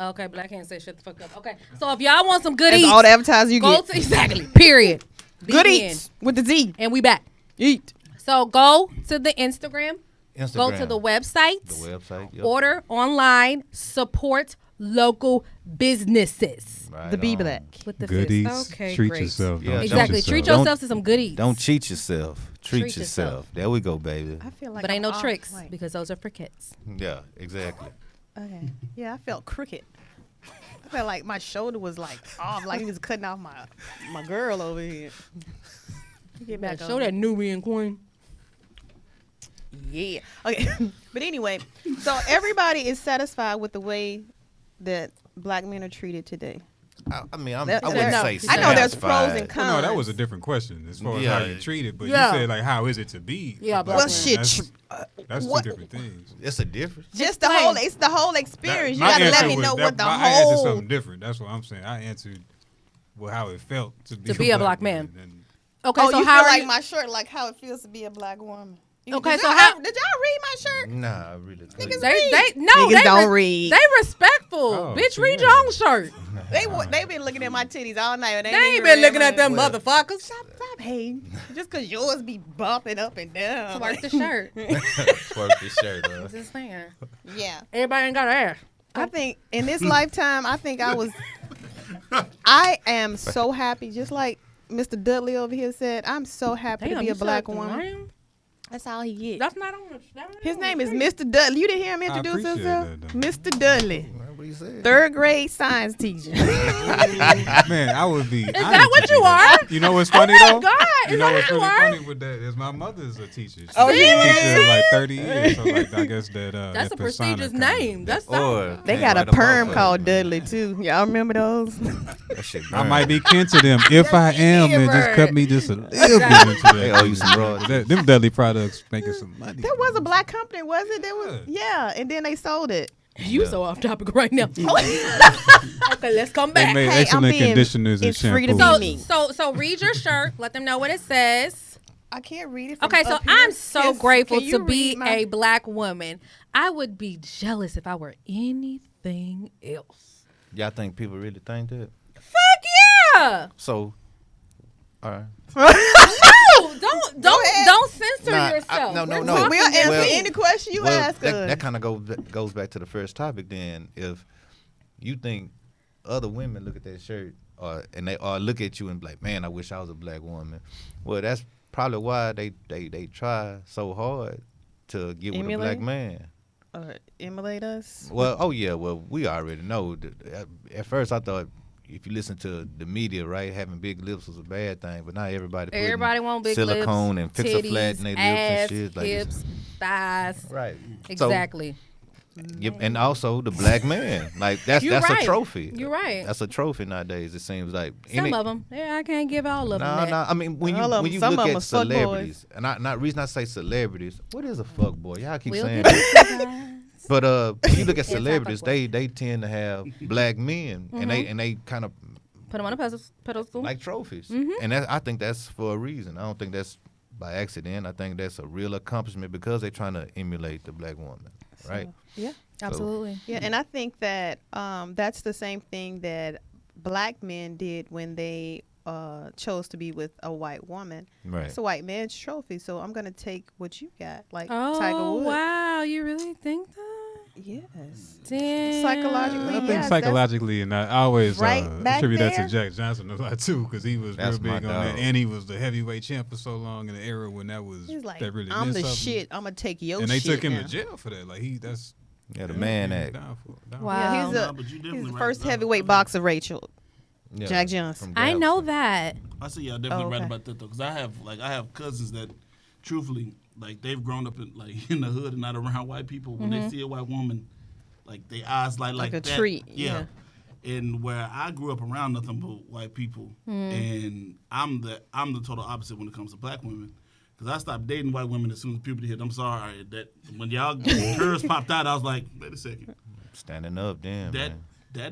Okay, Black Hand said shut the fuck up. Okay, so if y'all want some good That's eats, all the advertising you go get. to exactly. Period. The Good end. Eats with the Z. And we back. Eat. So go to the Instagram. Instagram. Go to the website. The website. Yep. Order online. Support local businesses. Right The B on. Black. With the Good fist. eats. Okay, treat great. yourself. Yeah, Don't Exactly. cheat Treat yourself. yourself to some good eats. Don't cheat yourself. Treat Treat yourself. yourself. There we go, baby. I feel like But ain't I'm no off. tricks Like, because those are for kids. Yeah, exactly. okay. Yeah, I felt crooked. I felt like my shoulder was like off, like he was cutting off my girl over here. Get back Show on. that Nubian queen. Yeah. Okay. But anyway, so everybody is satisfied with the way that black men are treated today. I mean, I There- wouldn't no, say I know there's pros satisfied. and cons. Well, no, that was a different question as far as how Yeah. you treat it. But Yeah. you said like, how is it to be? Yeah, a black well, man? shit, That's what- two different things. It's a difference. Just the Explain. whole. It's the whole experience. You My gotta let answer me was know that- what the I answered whole. something different. That's what I'm saying. I answered how it felt to be a black man. And Okay, Oh, so you how feel are like you? my shirt, like how it feels to be a black woman. Okay, did so y'all how- did y'all read my shirt? Nah, I really couldn't. They Niggas don't read. They respectful. Oh, Bitch, see read that. your own shirt. They been looking at my titties all night. And They ain't been looking at them Well- motherfuckers. Stop hating. Just cause yours be bumping up and down. Twerk the shirt. Twerk this shirt, huh? Just saying. Yeah. Everybody ain't got an ass. I think in this lifetime, I think I was I am so happy, just like Mr. Dudley over here said. I'm so happy to Damn, be you a black said the woman. name? That's all he gets. That's not on the. His name is Mr. Dudley. You didn't hear him introduce appreciate himself? that, though. Mr. Dudley, What he said? 3rd grade science teacher. Man, I would be. Is that what you are? You know what's funny Oh though? my God! You Is know that what's what you really are? funny with that is my mother's a teacher. She's Oh, been she a is? teacher like 30 years. So like I guess that That's that a persona prestigious kinda- name. That's Or They man, got a right up perm off called of it, man. Dudley too. Y'all remember those? That shit I burn. might be kin to them if I am, and just cut me just a little bit into that. They owe you some royalties. Them Dudley products making some money. There was a black company, was it? There was, yeah, and then they sold it. You so off topic right now. Okay, let's come They back. made Hey, I'm excellent being- conditioners and it's free to shampoos. be So, me. so read your shirt. Let them know what it says. I can't read it. From Okay, so up here. I'm so Yes, grateful can you to be read my- a black woman. I would be jealous if I were anything else. Y'all think people really think that? Fuck yeah! So, all right. No, don't censor Nah, yourself. no, We're no. talking We'll answer Well- any question you Well, ask us. that kind of goes back to the first topic. Then, if you think other women look at that shirt and they look at you and be like, "Man, I wish I was a black woman." Well, that's probably why they try so hard to get with a Emulate? black man. Emulate us. Well, oh yeah, well we already know. At first, I thought if you listen to the media, right, having big lips was a bad thing, but now Everybody want big silicone lips, and fix a titties, flat in their ass, lips and shit like this. hips, thighs. Right. Exactly. Yep, and also the black man, like that's You're right. a trophy. You're right. That's a trophy nowadays. It seems like Some of them. Yeah, I can't give all of them. No, that. no. I mean, when All of you 'em, some look of 'em at are fuck celebrities, and not reason I say celebrities. What is a fuck boy? Y'all keep We'll saying get that. into that. But when you look at Anti-fuck celebrities, boy. they tend to have black men, and they kind of Put them on a pedestal. like trophies, Mm-hmm. and I think that's for a reason. I don't think that's by accident. I think that's a real accomplishment because they're trying to emulate the black woman, right? Yeah. Absolutely. Yeah, and I think that that's the same thing that black men did when they chose to be with a white woman. Right. It's a white man's trophy, so I'm gonna take what you got, like Oh, Tiger Woods. wow. You really think that? Yes. Damn. Psychologically, I think yes, psychologically, and I always Right back attribute that there. to Jack Johnson a lot too, because he was That's real my big on that, dog. and he was the heavyweight champ for so long in the era when that was He's like, that really I'm meant the something. shit. I'm gonna take your And they shit took him now. to jail for that. Like that's Yeah, the man act. Wow. Yeah, he's Nah, but you definitely he's the right first about heavyweight that. boxer, Rachel. Yeah, Jack Johnson. from I know Galveston. that. I see y'all definitely Oh, right okay. about that though, because I have cousins that, truthfully, like they've grown up in the hood and not around white people. When they see a white woman, like their eyes like a that. treat, Yeah. And where I grew up around nothing but white people, and I'm the total opposite when it comes to black women. Because I stopped dating white women as soon as puberty hit. I'm sorry that when y'all curves popped out, I was like, wait a second, Standing up, damn man. they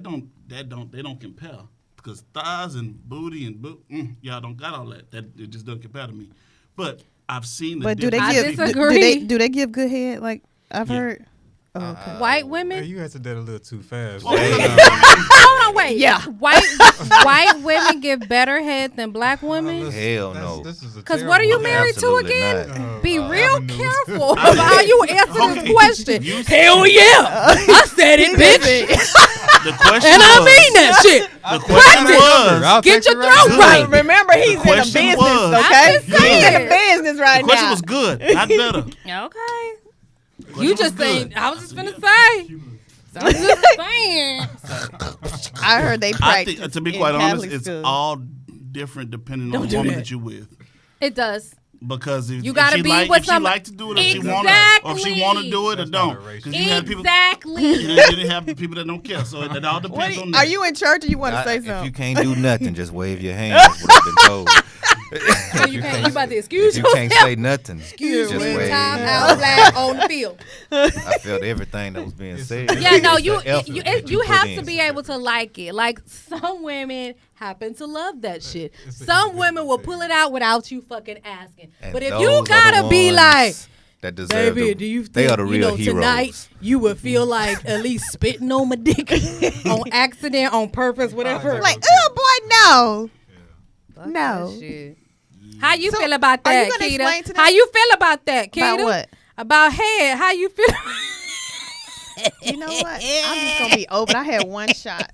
don't compare. Because thighs and booty and y'all don't got all that. That it just doesn't compare to me. But I've seen the But do they I give disagree. do they give good head? Like I've heard. Oh, okay. White Man, women? you answered that a little too fast. Hold on, wait. Yeah. White women give better head than black women? Hell no. Because what are you married to Absolutely again? not. Be I real knew. careful about how you answer this question. You- Hell yeah. I said it, bitch. The question And I was, mean that shit. the question was, I'll Get take your it right throat now. right. Remember, he's in a question business, was- okay? I'm just He's in saying. a business right the question now. was good, not better. Okay. Question You was just good. saying, I was just finna say. So I'm just saying. I heard they I practice. think, to be in quite honest, Catholic it's school. all different depending on Don't the do woman that. that you're with. It does. Because if You gotta she be like, with if she some- like to do it, or if she Exactly. want to do it, or That's not don't. a race. 'Cause you have people, Exactly. you didn't have people that don't care. So it all What depends are on you, that. are you in church or you want to say If you something? can't do nothing, just wave your hand. That's what I've been told. So you about to If excuse you yourself. can't say nothing, Excuse just me. wave. Time out flag on the field. I felt everything that was being said. Yeah, no, It's you the effort that you put have in. to be able to like it. Like some women happen to love that shit. It's a Some individual women will thing. pull it out without you fucking asking. And But if those you are the gotta be ones like, that deserve baby, the- do you think they are the real heroes. tonight you would feel like at least spitting on my dick on accident, on purpose, whatever? Like, oh boy, no. Fuck no. that shit. How you So, feel about are you that, gonna explain to Keita? them- How you feel about that, Keita? About what? About head. How you feel? You know what? I'm just gonna be open. I had one shot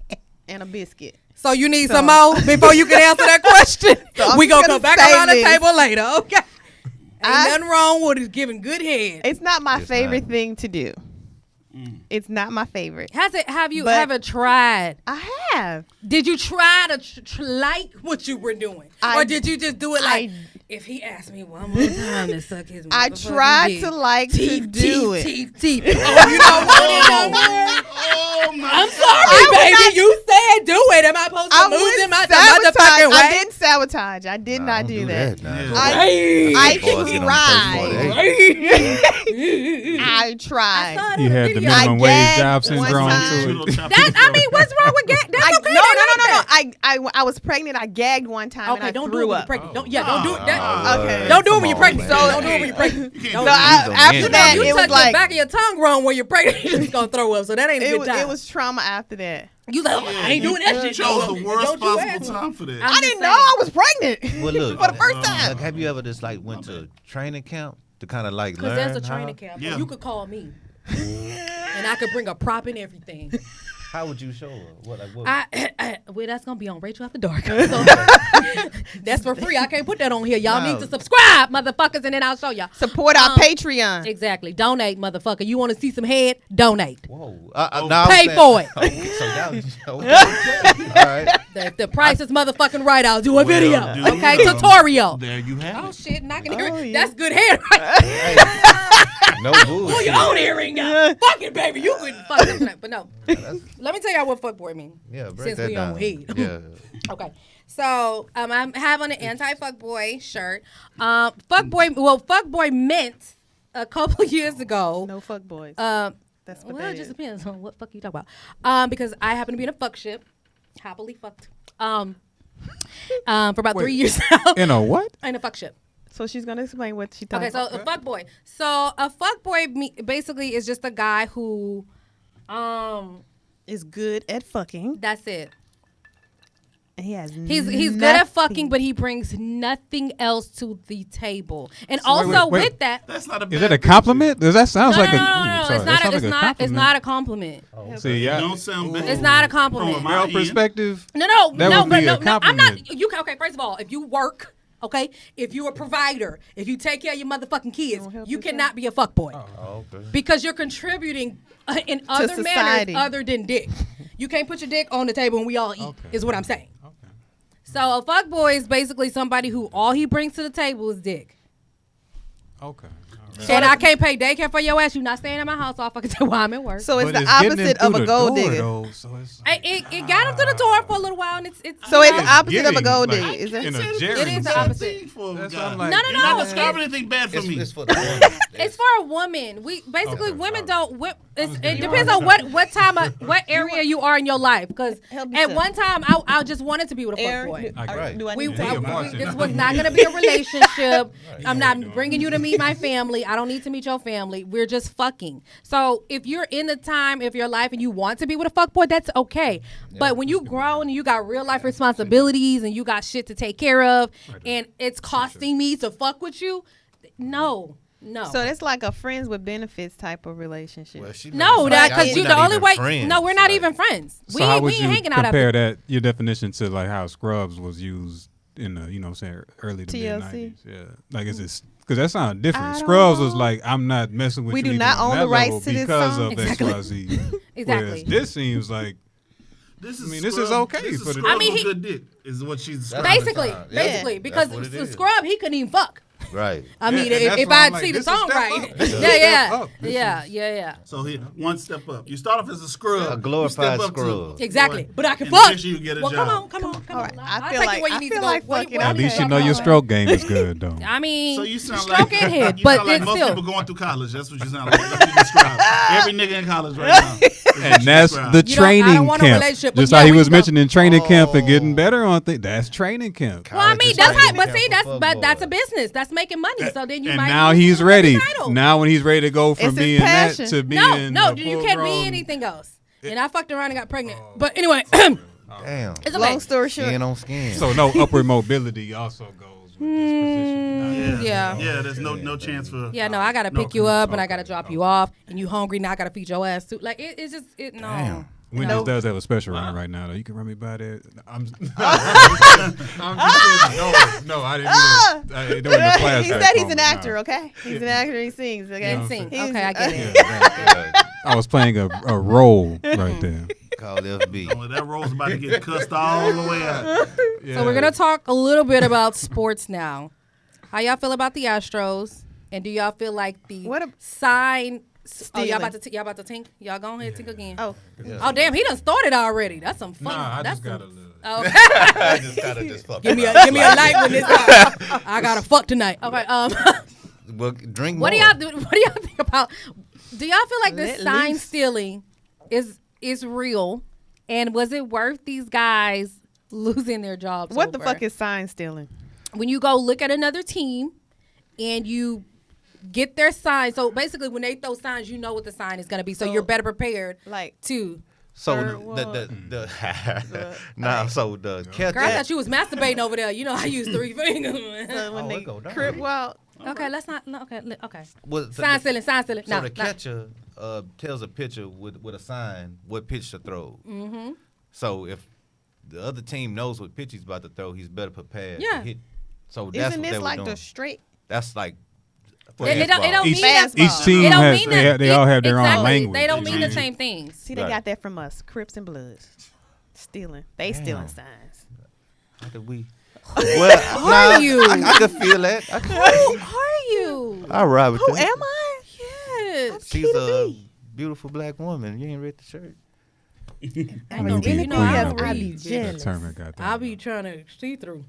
and a biscuit. So you need some more before you can answer that question. So We gonna come back around the this. table later, okay? Ain't nothing wrong with it giving good head. It's not my It's favorite not. thing to do. It's not my favorite. Have you But- ever tried? I have. Did you try to like what you were doing, or did you just do it like? If he asked me one more time to suck his I motherfucking tried dick. to like to do it. Teeth. Oh, you know what? Oh my I'm sorry, baby. You said do it. Am I supposed to lose him out the motherfucking way? I didn't sabotage. I did not don't do that. now. Yeah. I Boys get on the first tried. I tried. He had the video. minimum I wage gagged job one syndrome time. to it. I mean, what's wrong with that? That's okay. No. That. I was pregnant. I gagged one time and Okay, I don't do it threw when up. you're pregnant. Don't do it. Okay. Don't do it Come when you're on, pregnant. man. Don't do it when you're pregnant. can't Don't do do that. it. After You that, You it touch was the like back of your tongue wrong when you're pregnant. You're just gonna throw up. So that ain't a good time. it was trauma after that. You like, oh, I ain't doing that shit. You chose no. the worst Don't you possible ask me. time for that. I'm I just didn't know saying. I was pregnant Well, look, for the first time. like, have you ever just like went to training camp to kind of like Because learn there's a training how? camp. Yeah. You could call me. And I could bring a prop and everything. How would you show her? What? Like, what? Well, that's gonna be on Rachel After Dark. So, that's for free. I can't put that on here. Y'all No. need to subscribe, motherfuckers, and then I'll show y'all. Support our Patreon. Exactly. Donate, motherfucker. You want to see some head? Donate. Whoa. No, I was Pay saying- for it. Okay, so that was, okay. All right. If the price is motherfucking right, I'll do a video. do Okay, you know. tutorial. There you have Oh it. shit, and I can hear Oh, it. yeah. That's good head right Hey, no Pull bullshit. your own earring out. Fuck it, baby. You couldn't fuck it tonight. But no. Let me tell y'all what fuckboy mean. Yeah, break Since that we down. on head. Yeah. Okay. So I'm having an anti-fuckboy shirt. Fuckboy meant a couple years ago. No fuck boys. That's what Well, that it just is. depends on what fuck you talk about. Because I happen to be in a fuck ship. Happily fucked. For about 3 years now. In a what? In a fuck ship. So she's gonna explain what she talking Okay, so about. a fuckboy. So a fuckboy basically is just a guy who, Is good at fucking. that's it. And he has He's good at fucking, but he brings nothing else to the table. And also wait. with that, That's not a bad Is that a thing. compliment? Does that sound no, like no, a? no, ooh, no, sorry, it's that not. sounds It's like a not. It's compliment. not a compliment. See, yeah. Don't sound bad. It's not a From compliment. my Male end. perspective. No, That no, would but be a no, I'm not. compliment. You okay? First of all, if you work, okay, if you're a provider, if you take care of your motherfucking kids, help you yourself? cannot be a fuckboy Oh, okay. because you're contributing in other manners society. other than dick. You can't put your dick on the table and we all eat. Okay. Is what I'm saying. Okay. So a fuckboy is basically somebody who all he brings to the table is dick. Okay. All right. And I can't pay daycare for your ass. You not staying at my house, so I fucking tell why I'm at work. So it's But the getting opposite him of through a the gold door, digger. though, so it's It got him to the door for a little while, and it's So you it's know, the opposite of a getting, gold like, digger. Is in it? a It gerund is the sense. opposite. For That's God. what I'm like. No, You're not no. describing anything bad for me. It's for the woman. It's for a woman. We basically Okay, women all don't. It getting depends you. on what time, what area you are in your life. Because Help at yourself. one time, I just wanted to be with a fuckboy. Right. Do I We, need to He take a a bartender. this was not going to be a relationship. I'm not bringing you to meet my family. I don't need to meet your family. We're just fucking. So if you're in the time of your life and you want to be with a fuckboy, that's okay. But when you grown and you got real life responsibilities and you got shit to take care of, and it's costing me to fuck with you, no. So it's like a friends with benefits type of relationship. Well, she No, made it that sound like because we're you not the only even way. friends. No, we're not Like, even friends. So We how ain't, would we you ain't hanging out compare after. that your definition to like how Scrubs was used in the saying early to mid TLC? 90s? Yeah, like is it because that sounds different. I don't Scrubs was know. like I'm not messing with We you. do even not on own that the rights level to this because song. of Exactly. XYZ. Exactly. Whereas this seems like This is I mean, this is okay This is for the- scrub I mean, with he- good dick is what she's describing. Basically, Yeah, basically, that's because what it the is. scrub he couldn't even fuck. Right. I mean, and that's if why I I'm like, see the this is song step right, up. This is yeah, step yeah, up. This yeah, is- yeah. So here, one step up. You start off as a scrub. A glorified you step up scrub. To, Exactly. But I can and fuck. eventually you get a Well, job. come on. All right, I I'll feel take like- you where you I need feel to go. like Where fucking where up. At you least need you to know go. your stroke game is good though. I mean, So you sound stroke like and head, you but sound like it's most still. people going through college. That's what you sound like. That's what you describe. Every nigga in college right now. is what And you that's describe. the You don't- I training don't want a camp. relationship, but Just yeah, like he we was can go- mentioning training camp and getting Oh. better on things. That's training camp. Well, I mean, College that's is how. training But camp see, for that's a fuckboys. business. That's making money. So then you And might. now use he's the ready. title. Now when he's ready to go from It's his being that passion. to being No, a you can't be full-grown- anything else. And I fucked around and got pregnant. But anyway, Damn. it's Long okay. story short, Skin on skin. So no upward mobility also goes with this position. Yeah. Yeah, there's no chance for. Yeah, no, I gotta No, pick you up and I okay, gotta drop you off, and you hungry now? I gotta feed your ass too. Like it's just no. Damn. Wendy's does have a special run right now, though. You can run me by there. I'm just kidding. No, I didn't even. There wasn't a class He back said he's home, an no. actor, okay? He's an actor. He sings, okay? Yeah. Sing. He's- Okay, I get it. Yeah, I was playing a role right there. call FB. Well, that roll's about to get cussed all the way out. Yeah. So we're gonna talk a little bit about sports now. How y'all feel about the Astros? And do y'all feel like the What a- sign? Oh, Stealing. y'all about to tink? Y'all go ahead tink again. Oh, Oh damn, he done started already. That's some fun. Nah, I That's just got a some, little. oh, I just gotta just fuck. give me a light when this. I gotta fuck tonight. Okay. Well, drink What do more. y'all do? What do y'all think about? Do y'all feel like the Let sign loose. stealing is real? And was it worth these guys losing their jobs? what the over? fuck is sign stealing? When you go look at another team and you get their sign? So basically, when they throw signs, you know what the sign is going to be, so So, you're better prepared Like, to. So Third the nah. So the catch. Girl, I thought you was masturbating over there. You know, I use 3 fingers. when Oh, they it go down. crip walk. Okay, let's not. No, okay, okay. Well, so Sign the- stealing. So No, the not- catcher tells a pitcher with a sign what pitch to throw. Mm-hmm. So if the other team knows what pitch he's about to throw, he's better prepared Yeah. to hit. So that's Isn't what this they were like doing. the straight? That's like. for It don't baseball. mean Each, that. Fastball. each team It don't has mean that. they all have their own Exactly. language. They don't mean the Exactly. same things. See, they Right. got that from us, Crips and Bloods. Stealing. They stealing signs. How did we? Well, are you? I could feel that. I could Who are you? I'll ride with Who that. am I? Yes. She's a beautiful black woman. You ain't read the shirt. I know, Newbie you know, I Yes, don't I read. be jealous. Determined, goddamn. I'll be trying to see through.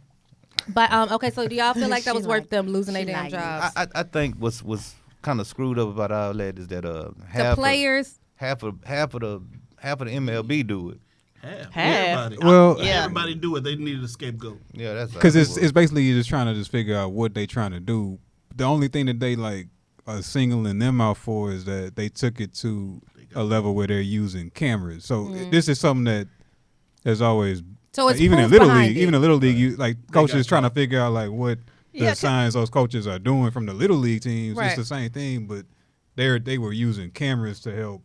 But okay, so do y'all feel like that She was worth like- them losing their she damn like jobs? I think what's kind of screwed up about all that is that The half players. half of the MLB do it. Half. Everybody. Well, Yeah. Everybody do it. They needed a scapegoat. Yeah, that's because how it it's basically you're just trying to just figure out what they trying to do. The only thing that they like are singling them out for is that they took it to a level where they're using cameras. So this is something that has always So it's even in proof little behind league, it. even in little league, you like coaches got trying to figure out like what the Yeah, 'cause- signs those coaches are doing from the little league teams. Right. It's the same thing, but they were using cameras to help.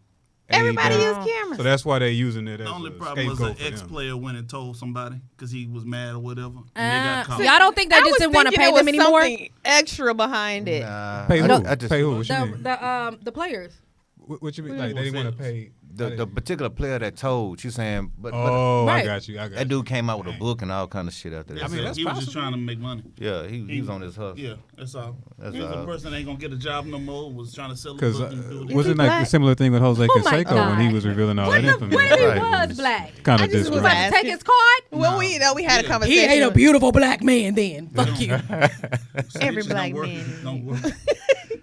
aid Everybody them. use cameras. So that's why they're using it as The only a problem was scapegoat an for them. ex-player went and told somebody because he was mad or whatever, and they got caught. Y'all don't think they I just was didn't want to thinking pay there them was anymore? something extra behind it. Nah, Pay who? I just, Pay who? What you mean? The players. What you mean? Like they didn't want to pay. the particular player that told, she's saying, but Oh, Right. I got you. that dude came out with a book and all kind of shit after that. I mean, that's he was just possible. trying to make money. Yeah, he was on his hustle. Yeah, that's all. That's He was all. a person that ain't gonna get a job no more. Was trying to sell a Because book and do it. wasn't he like a black? similar thing with Jose Oh my Canseco when he God. was revealing all What that if information? he Right. was black? Kind I of just was You about to asking. take his card? Well, we we had a Yeah. conversation. He ain't a beautiful black man then. Fuck you. Every Snitches black don't work. man. Don't work.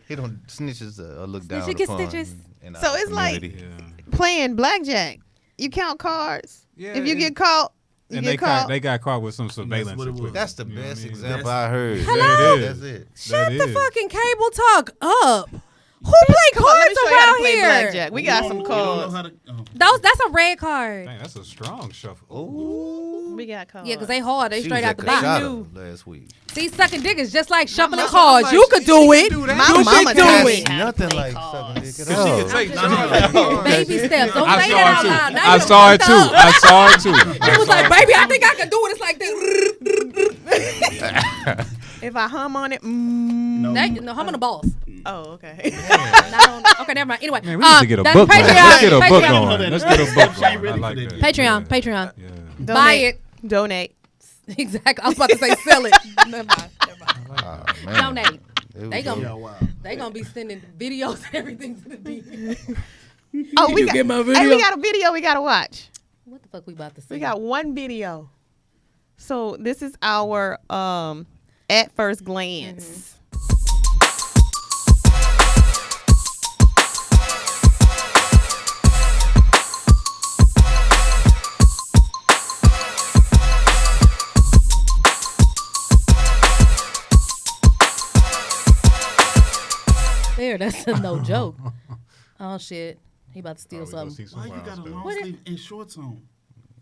He don't snitches or look down Snitches get upon stitches. in So our it's like- community. Playing blackjack. You count cards. Yeah, If you and- get caught, you And get caught. they got caught with some surveillance. what it was. equipment. That's the You know what best I mean? example I heard. Hello? That's it. Shut That the is. fucking cable talk up. Who play Let me cards show you how to around play here? blackjack. We got You some don't know cards. how to. Oh. That's a red card. Dang, that's a strong shuffle. Ooh. We got cards. Yeah, because they hard. They She straight was out the at box. Casada last week. See, sucking dick is just like shuffling That's cards. what I'm You like, could she do can it. do that. My You mama should do taught me it. how to Nothing play like cards. sucking dick at She all. can take Baby steps. Don't I say saw that it out too. loud. Now I you saw it fucked too. up. I saw it too. He was like, baby, I think I can do it. It's like this. If I hum on it, No. No, I'm on the balls. Oh, okay. Not on, okay, never mind. Anyway, Man, we need to get a that's book going. Patreon. Let's get a book Patreon. going. Let's get a book She ain't going. I ready like for that. that. Patreon. Patreon. Yeah. Donate. Buy it. Donate. Exactly. I was about to say sell it. Never mind. Oh, man. Donate. It was They dope. Yeah, wow. gonna be sending videos and everything to the DM. Oh, Did you get my Hey, video? we got a video we got to watch. What the fuck we about to see? We got one video. So this is our at first glance. There, that's a no joke. Oh shit, he about to steal Oh, we gonna something. see Why somewhere you got a else, though. long What sleeve and shorts on?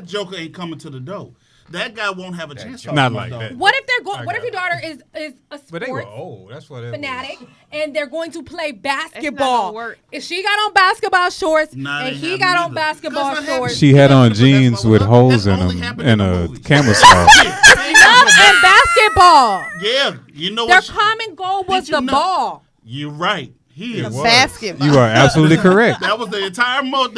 That joker ain't coming to the door. That guy won't have a chance. to Not come like to the that. door. What if they're they're going? What if your daughter is a But they were sports old. That's what it fanatic and they're going to play gonna basketball? work. If she got on basketball shorts Nah, and they he haven't got on either. basketball That's not shorts, She had on That's why jeans we with love- holes that in only them happened and in the a movies. camel scarf. and basketball. Yeah, you know Their what? common goal was Did you the know- ball. You're right. He is. Basketball. You are absolutely correct. That was the entire moment.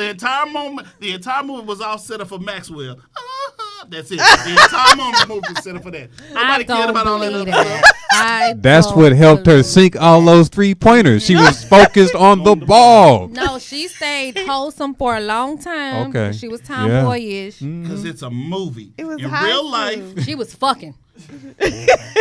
The entire movie was all set up for Maxwell. That's it. The entire movie was set up for that. I Nobody cared don't about all that believe other that. stuff. That's don't what helped her believe sink all those 3-pointers. She was focused on the ball. No, she stayed wholesome for a long time. Okay. She was Yeah. tomboyish. Because it's a movie. It was in high real school. life. She was fucking.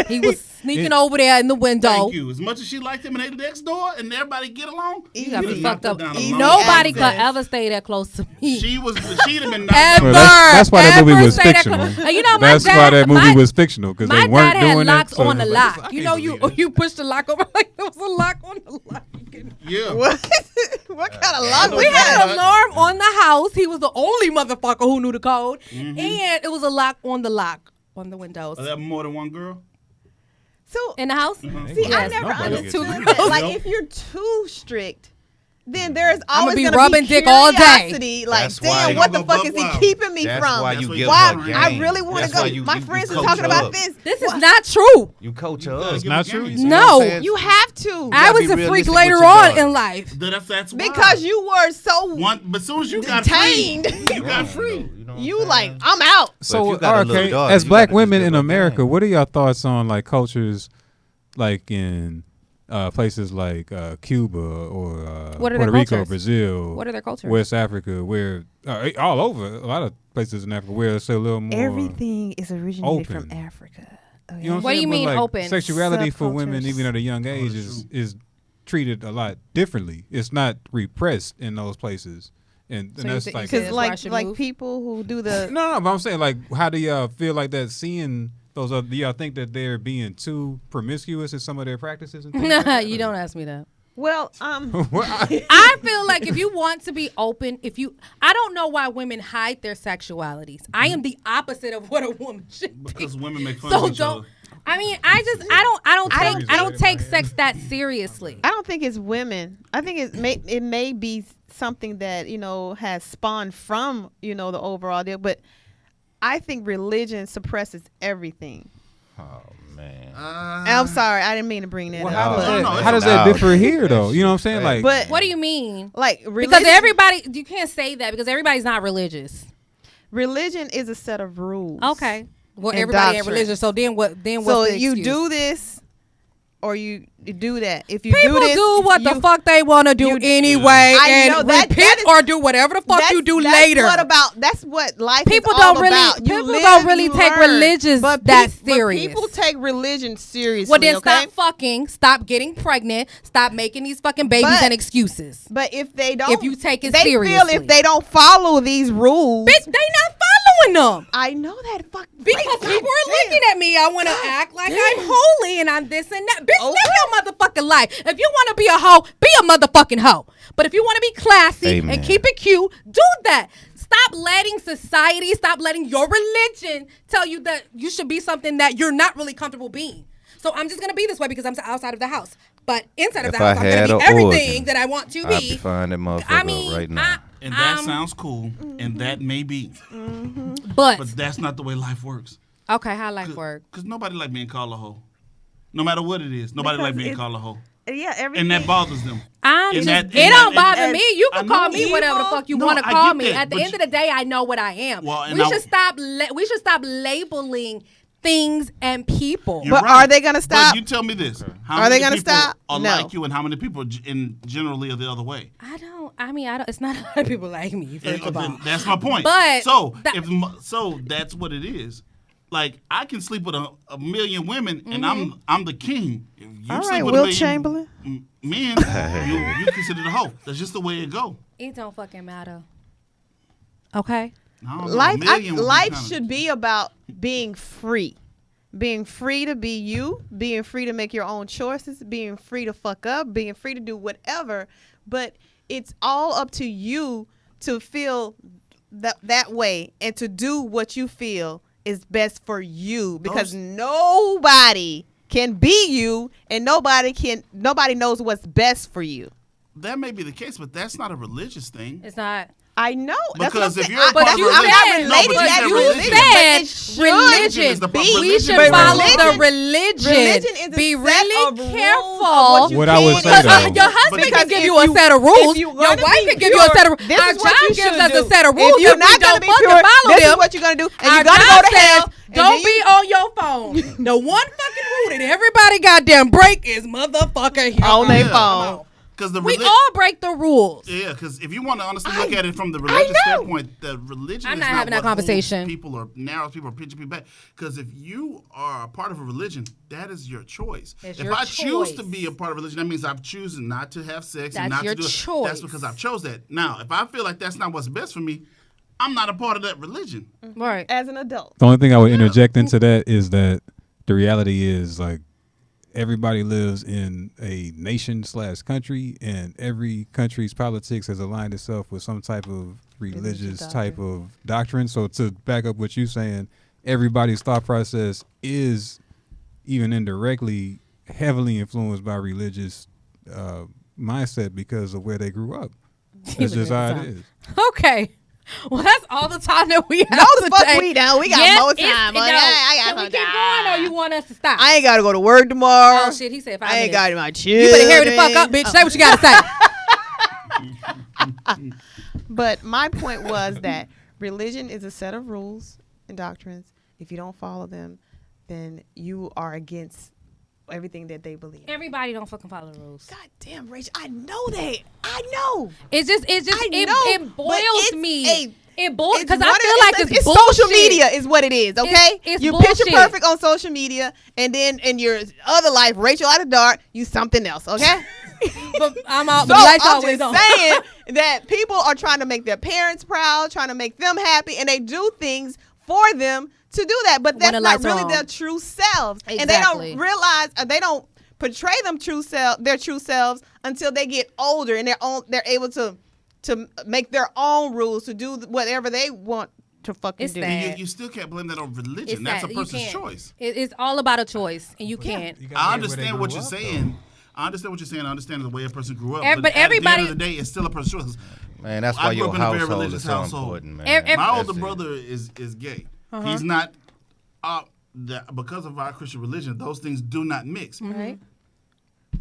He was sneaking over there in the window. Thank you. As much as she liked him and they next door and everybody get along, You got me Easy. fucked up. Knocked her down a Easy. long Nobody access. could ever stay that close to me. She'd have been knocked Ever. down. Well, that's why that movie ever was say that fictional. you know, my That's dad, why that movie my- was fictional because My they weren't dad had doing locks it. so on the it's lock. like, I You can't know, you believe it. push the lock over like there was a lock on the lock. Yeah. What kind of lock We was had that? an alarm on the house. He was the only motherfucker who knew the code, Mm-hmm. and it was a lock on the windows Are there more than one girl? So in the house. see, Yeah, I never nobody understood gets that. it. Like, Nope. if you're too strict, then there's I'ma always be gonna rubbing be dick all day. curiosity. Like, That's why damn, you what the go fuck buck is he wild. keeping me That's from? why That's you what give you Why her game. I really want That's to why go. you- My you friends are coach talking her about up. this. This is not true. You coach her Yeah, up. give not her true. game. You see No. what I'm saying? You have to I gotta was be a freak realistic later with your on daughter. in life. That's why. because you were so But as soon as you got detained. free, you got free. know what you I'm like saying? I'm out. So, if you got a little okay, daughter, as you black gotta just women give in her America, game. what are your thoughts on like cultures, like in places like Cuba or What are their Puerto Rico, cultures? Brazil, What are their cultures? West Africa, where all over a lot of places in Africa where it's a little more Everything is originated from open. Africa. Okay? You know What do I'm you saying? But, mean like, open? Sexuality for women, Subcultures. even at a young age, that's is treated a lot differently. It's not repressed in those places, and So you that's think- you like said- Because That's why I should like move? people who do the no. But I'm saying like, how do y'all feel like that? Seeing those, do y'all think that they're being too promiscuous in some of their practices? And things like that? You don't ask me that. well Well, I feel like if you want to be open, I don't know why women hide their sexualities. I am the opposite of what a woman should be. Because women make fun So of each other. I mean, I don't take sex that seriously. I don't think it's women. I think it may be something that has spawned from the overall deal, but I think religion suppresses everything. Oh man. I'm sorry, I didn't mean to bring that well, up. how does but, No, that, it's how does that allowed. differ here, though? You know what I'm saying? Like, but What do you mean? like Because religion, everybody, you can't say that because everybody's not religious. religion is a set of rules. Okay. Well, And everybody ain't doctrine. religious. So then what? Then So what's the you excuse? do this or you do that. If you People do this, do what the fuck they want to do you- anyway, I know and that repent is- or do whatever the fuck you do later. That's what life People is all don't really- about. You people live, don't really you take learn. religious but that but serious. people take religion seriously. Well, then okay? stop fucking, stop getting pregnant, stop making these fucking babies But- and excuses. But if they don't, If you take it they seriously. feel if they don't follow these rules. Bitch, they not following them. I know that. Fuck. Because God people are damn. looking at me. I want to act like I'm holy and I'm this and that. Bitch, Okay. live your motherfucking life. If you want to be a hoe, be a motherfucking hoe. But if you want to be classy Amen. and keep it cute, do that. Stop letting society, stop letting your religion tell you that you should be something that you're not really comfortable being. So I'm just going to be this way because I'm outside of the house. But inside of the If house, I I'm going had to be an everything organ, that I want to I'd be be. finding that motherfucker I mean, right now. And that sounds cool, and that may be, But, but that's not the way life works. okay, how life work? Because nobody like being called a hoe. No matter what it is, nobody Because like being it's- called a hoe. Yeah, everything. And that bothers them. I'm And just, that- it and don't that- bother and- me. You I can call know me whatever the evil. fuck you No, want to I call get me. that, At the but end of the day, I know what I am. Well, and we I- should stop. We should stop labeling things and people. You're But right. are they gonna stop? But you tell me this: how Are they many gonna people stop? Are No. like you, and how many people generally are the other way? I don't. I mean, I don't. It's not a lot of people like me. First of all, Then that's my point. But so that- so that's what it is. Like I can sleep with a million women, and I'm the king. If you All sleep right, with Will a million Chamberlain. Men, you consider the hoe. That's just the way it go. it don't fucking matter. Okay. I don't know, a Life million would be life kinda- should be about being free. Being free to be you, being free to make your own choices, being free to fuck up, being free to do whatever. But it's all up to you to feel that way and to do what you feel is best for you, because nobody can be you, and nobody knows what's best for you. That may be the case, but that's not a religious thing. It's not. I know. Because if saying. you're a part of you religion, said- no, but you said religion. is the We should religion. follow Religion- the religion. religion is a Be set really of rules of careful. you What I can would and say, can't though- do. Your husband Because can give if you a set of if rules. you're Your gonna wife be can give you a pure, set of rules. this Our is what job you gives should us a do. set of If rules. you're If we not don't gonna be fucking pure, follow this them, is what you're gonna do, and our you're gonna job go to says, hell. and don't then be you- on your phone. The one fucking rule that everybody goddamn break is motherfucker here On their Yeah. phone. Because the We all break the rules. Yeah, because if you want to honestly look at it from the religious standpoint, the religion I'm is not not having that what holds conversation. people or narrows people or pinches people back. Because if you are a part of a religion, that is your choice. It's if your I choose to choice. be a part of a religion, that means I've chosen not to have sex That's and not your to do it. choice. That's because I've chose that. Now, if I feel like that's not what's best for me, I'm not a part of that religion. Right. As an adult. The only thing I would interject into that is that the reality is, like, everybody lives in a nation/country, and every country's politics has aligned itself with some type of religious type of doctrine. So to back up what you're saying, everybody's thought process is even indirectly heavily influenced by religious mindset because of where they grew up. That's just how it is. Okay. Well, that's all the time that we have No, the fuck today. we don't. We got Yes, more it's- time. no. I got Can we some keep time. going, or you want us to stop? I ain't got to go to work tomorrow. Oh shit, he said 5 I ain't minutes. got my children. You better hurry the fuck up, bitch. Say what you gotta say. But my point was that religion is a set of rules and doctrines. If you don't follow them, then you are against everything that they believe. Everybody don't fucking follow the rules. God damn, Rachel, I know that. I know. It's just I know, it but boils it's me. It boils It's because I what feel it- like it's social bullshit. media is what it is, okay? It's you bullshit. picture perfect on social media, and then in your other life, Rachel out of dark, you something else, okay? But I'm out. So The lights I'm always just on. saying that people are trying to make their parents proud, trying to make them happy, and they do things for them to do that. But When that's the not lights are really on. their true selves, and they Exactly. don't realize, or they don't portray their true selves until they get older and they're able to make their own rules to do whatever they want to fucking It's do. sad. And you still can't blame that on religion. That's a You person's can't. choice. It's all about a choice, and you can't. I understand what you're saying. I understand what you're saying. I understand the way a person grew up. But at the everybody- end of the day, it's still a person's choice. Man, that's I why grew your up in a very household religious is so household. important, man. Ev- ev- My That's older it. brother is gay. Uh-huh. He's not. Because of our Christian religion, those things do not mix. Right?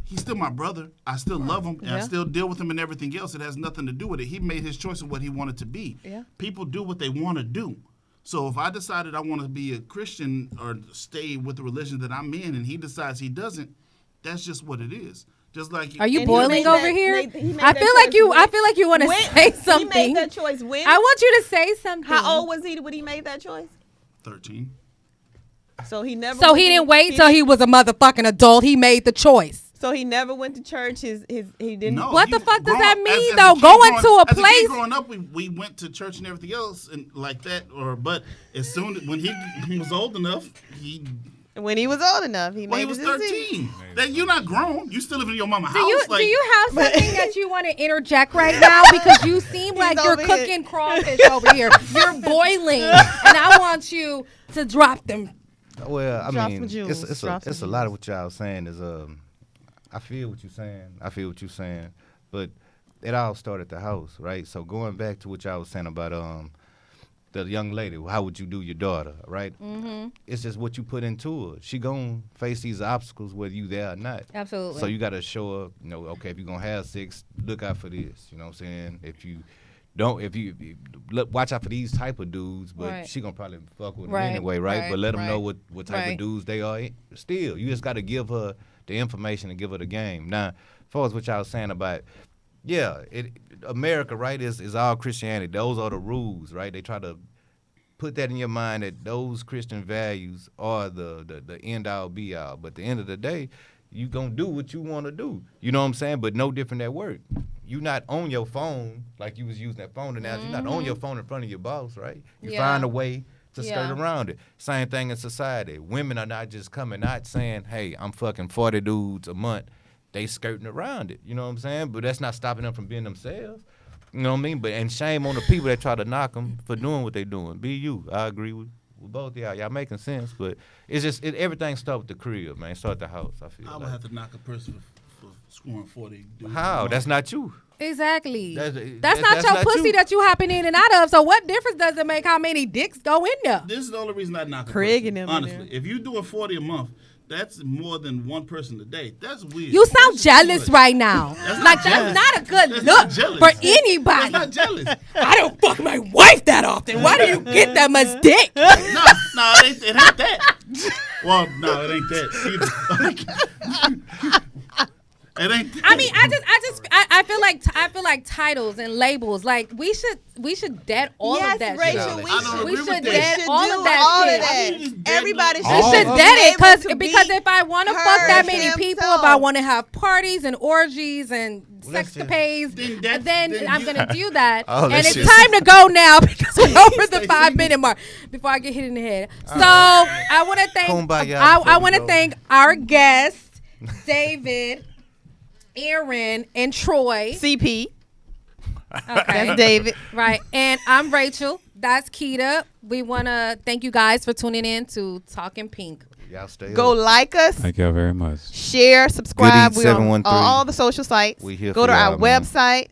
He's still my brother. I still love him, and I Yeah. still deal with him and everything else. It has nothing to do with it. He made his choice of what he wanted to be. Yeah. People do what they want to do. So if I decided I want to be a Christian or stay with the religion that I'm in, and he decides he doesn't, that's just what it is. Just like Are you And he boiling made over that- here? made- he made I that feel like choice you. when- I feel like you want to When- say something. He made that choice when? I want you to say something. How old was he when he made that choice? 13. So he never. So went he to- didn't wait till he was a motherfucking adult. He made the choice. So he never went to church. He didn't. No, What he- the fuck does growing- that mean, as though? kid Going to a as kid place- growing up, we went to church and everything else, and like that. But as soon when he was old enough, When he was old enough, he he made was the decision. 13. That you're not grown. You still live in your mama's house. Do you have something that you want to interject right now? Because you seem like you're over here. cooking crawfish over here. You're boiling, and I want you to drop them. Well, I Drop mean, some jewels. it's Drop some a lot of what y'all saying is I feel what you're saying, but it all started at the house, right? So going back to what y'all was saying about the young lady, how would you do your daughter, right? Mm-hmm. It's just what you put into her. She gonna face these obstacles whether you there or not. Absolutely. So you gotta show her, okay, if you're gonna have sex, look out for this. You know what I'm saying? If you don't, look, watch out for these type of dudes, but Right. she gonna probably fuck with Right, them anyway, right? right, But let them right, know what type right. of dudes they are. Still, you just gotta give her the information and give her the game. Now, as far as what y'all was saying about, America, right, is all Christianity. Those are the rules, right? They try to put that in your mind that those Christian values are the end all be all. But at the end of the day, you gonna do what you want to do. You know what I'm saying? But no different at work. You not on your phone like you was using that phone analogy. You're not on your phone in front of your boss, right? You Yeah. find a way to skirt Yeah. around it. Same thing in society. Women are not just coming out saying, hey, I'm fucking 40 dudes a month. They skirting around it. You know what I'm saying? But that's not stopping them from being themselves. You know what I mean? And shame on the people that try to knock them for doing what they doing. Be you. I agree with with both y'all making sense, but it's just everything start with the crib, man. Start the house. I feel. I would have to knock a person for scoring 40. How? That's not you. Exactly. That's That's not your pussy you. that you hopping in and out of. So what difference does it make how many dicks go in there? This is the only reason I knock a Craig person. and them in Honestly, there. if you're doing 40 a month, that's more than one person a day. That's weird. You sound That's jealous too much. right now. That's Like not that's jealous. not a good That's look not jealous. for That's anybody. not jealous. I don't fuck my wife that often. Why do you get that much dick? No, it ain't that. Well, no, it ain't that either. It ain't that. I mean, I feel like titles and labels. Like we should dead all yes, of that Rachel, shit. we I don't should. agree We with should that. dead should all do of that all shit. of I mean, just dead Everybody no- We should should be dead it able to because be if I want to fuck her that many people, if I himself. want to have parties and orgies and let's just- sexcapades, then I'm you- gonna do that. Oh, and let's it's just- time to go now because we're over the 5-minute mark before I get hit in the head. So I want to thank Kumbaya I before we want to go. thank our guests, David, Aaron, and Troy. CP. Okay. That's David. Right. And I'm Rachel. That's Keita. We want to thank you guys for tuning in to Talking Pink. Y'all stay Go up. like us, Thank y'all very much. share, subscribe. Good Eat We're on 713. all the social sites. We here Go for to our y'all, man. website,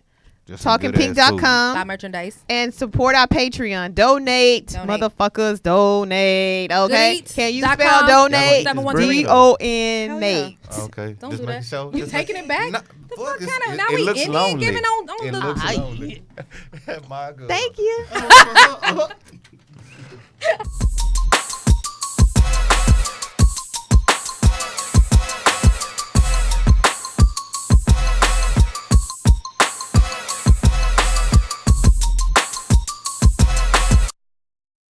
Just some good-ass food. Buy TALKinPINk.com, merchandise. and support our Patreon. Donate. Motherfuckers, donate. Okay? Goodieats.com. Can you spell donate? 713. DONATE. Okay. Don't just do making that. sure. You Just taking make- it back? Nah, The fuck, fuck it's- kinda- it- now it we looks Indian lonely. giving on It the- looks Ah, lonely. My God. Thank you.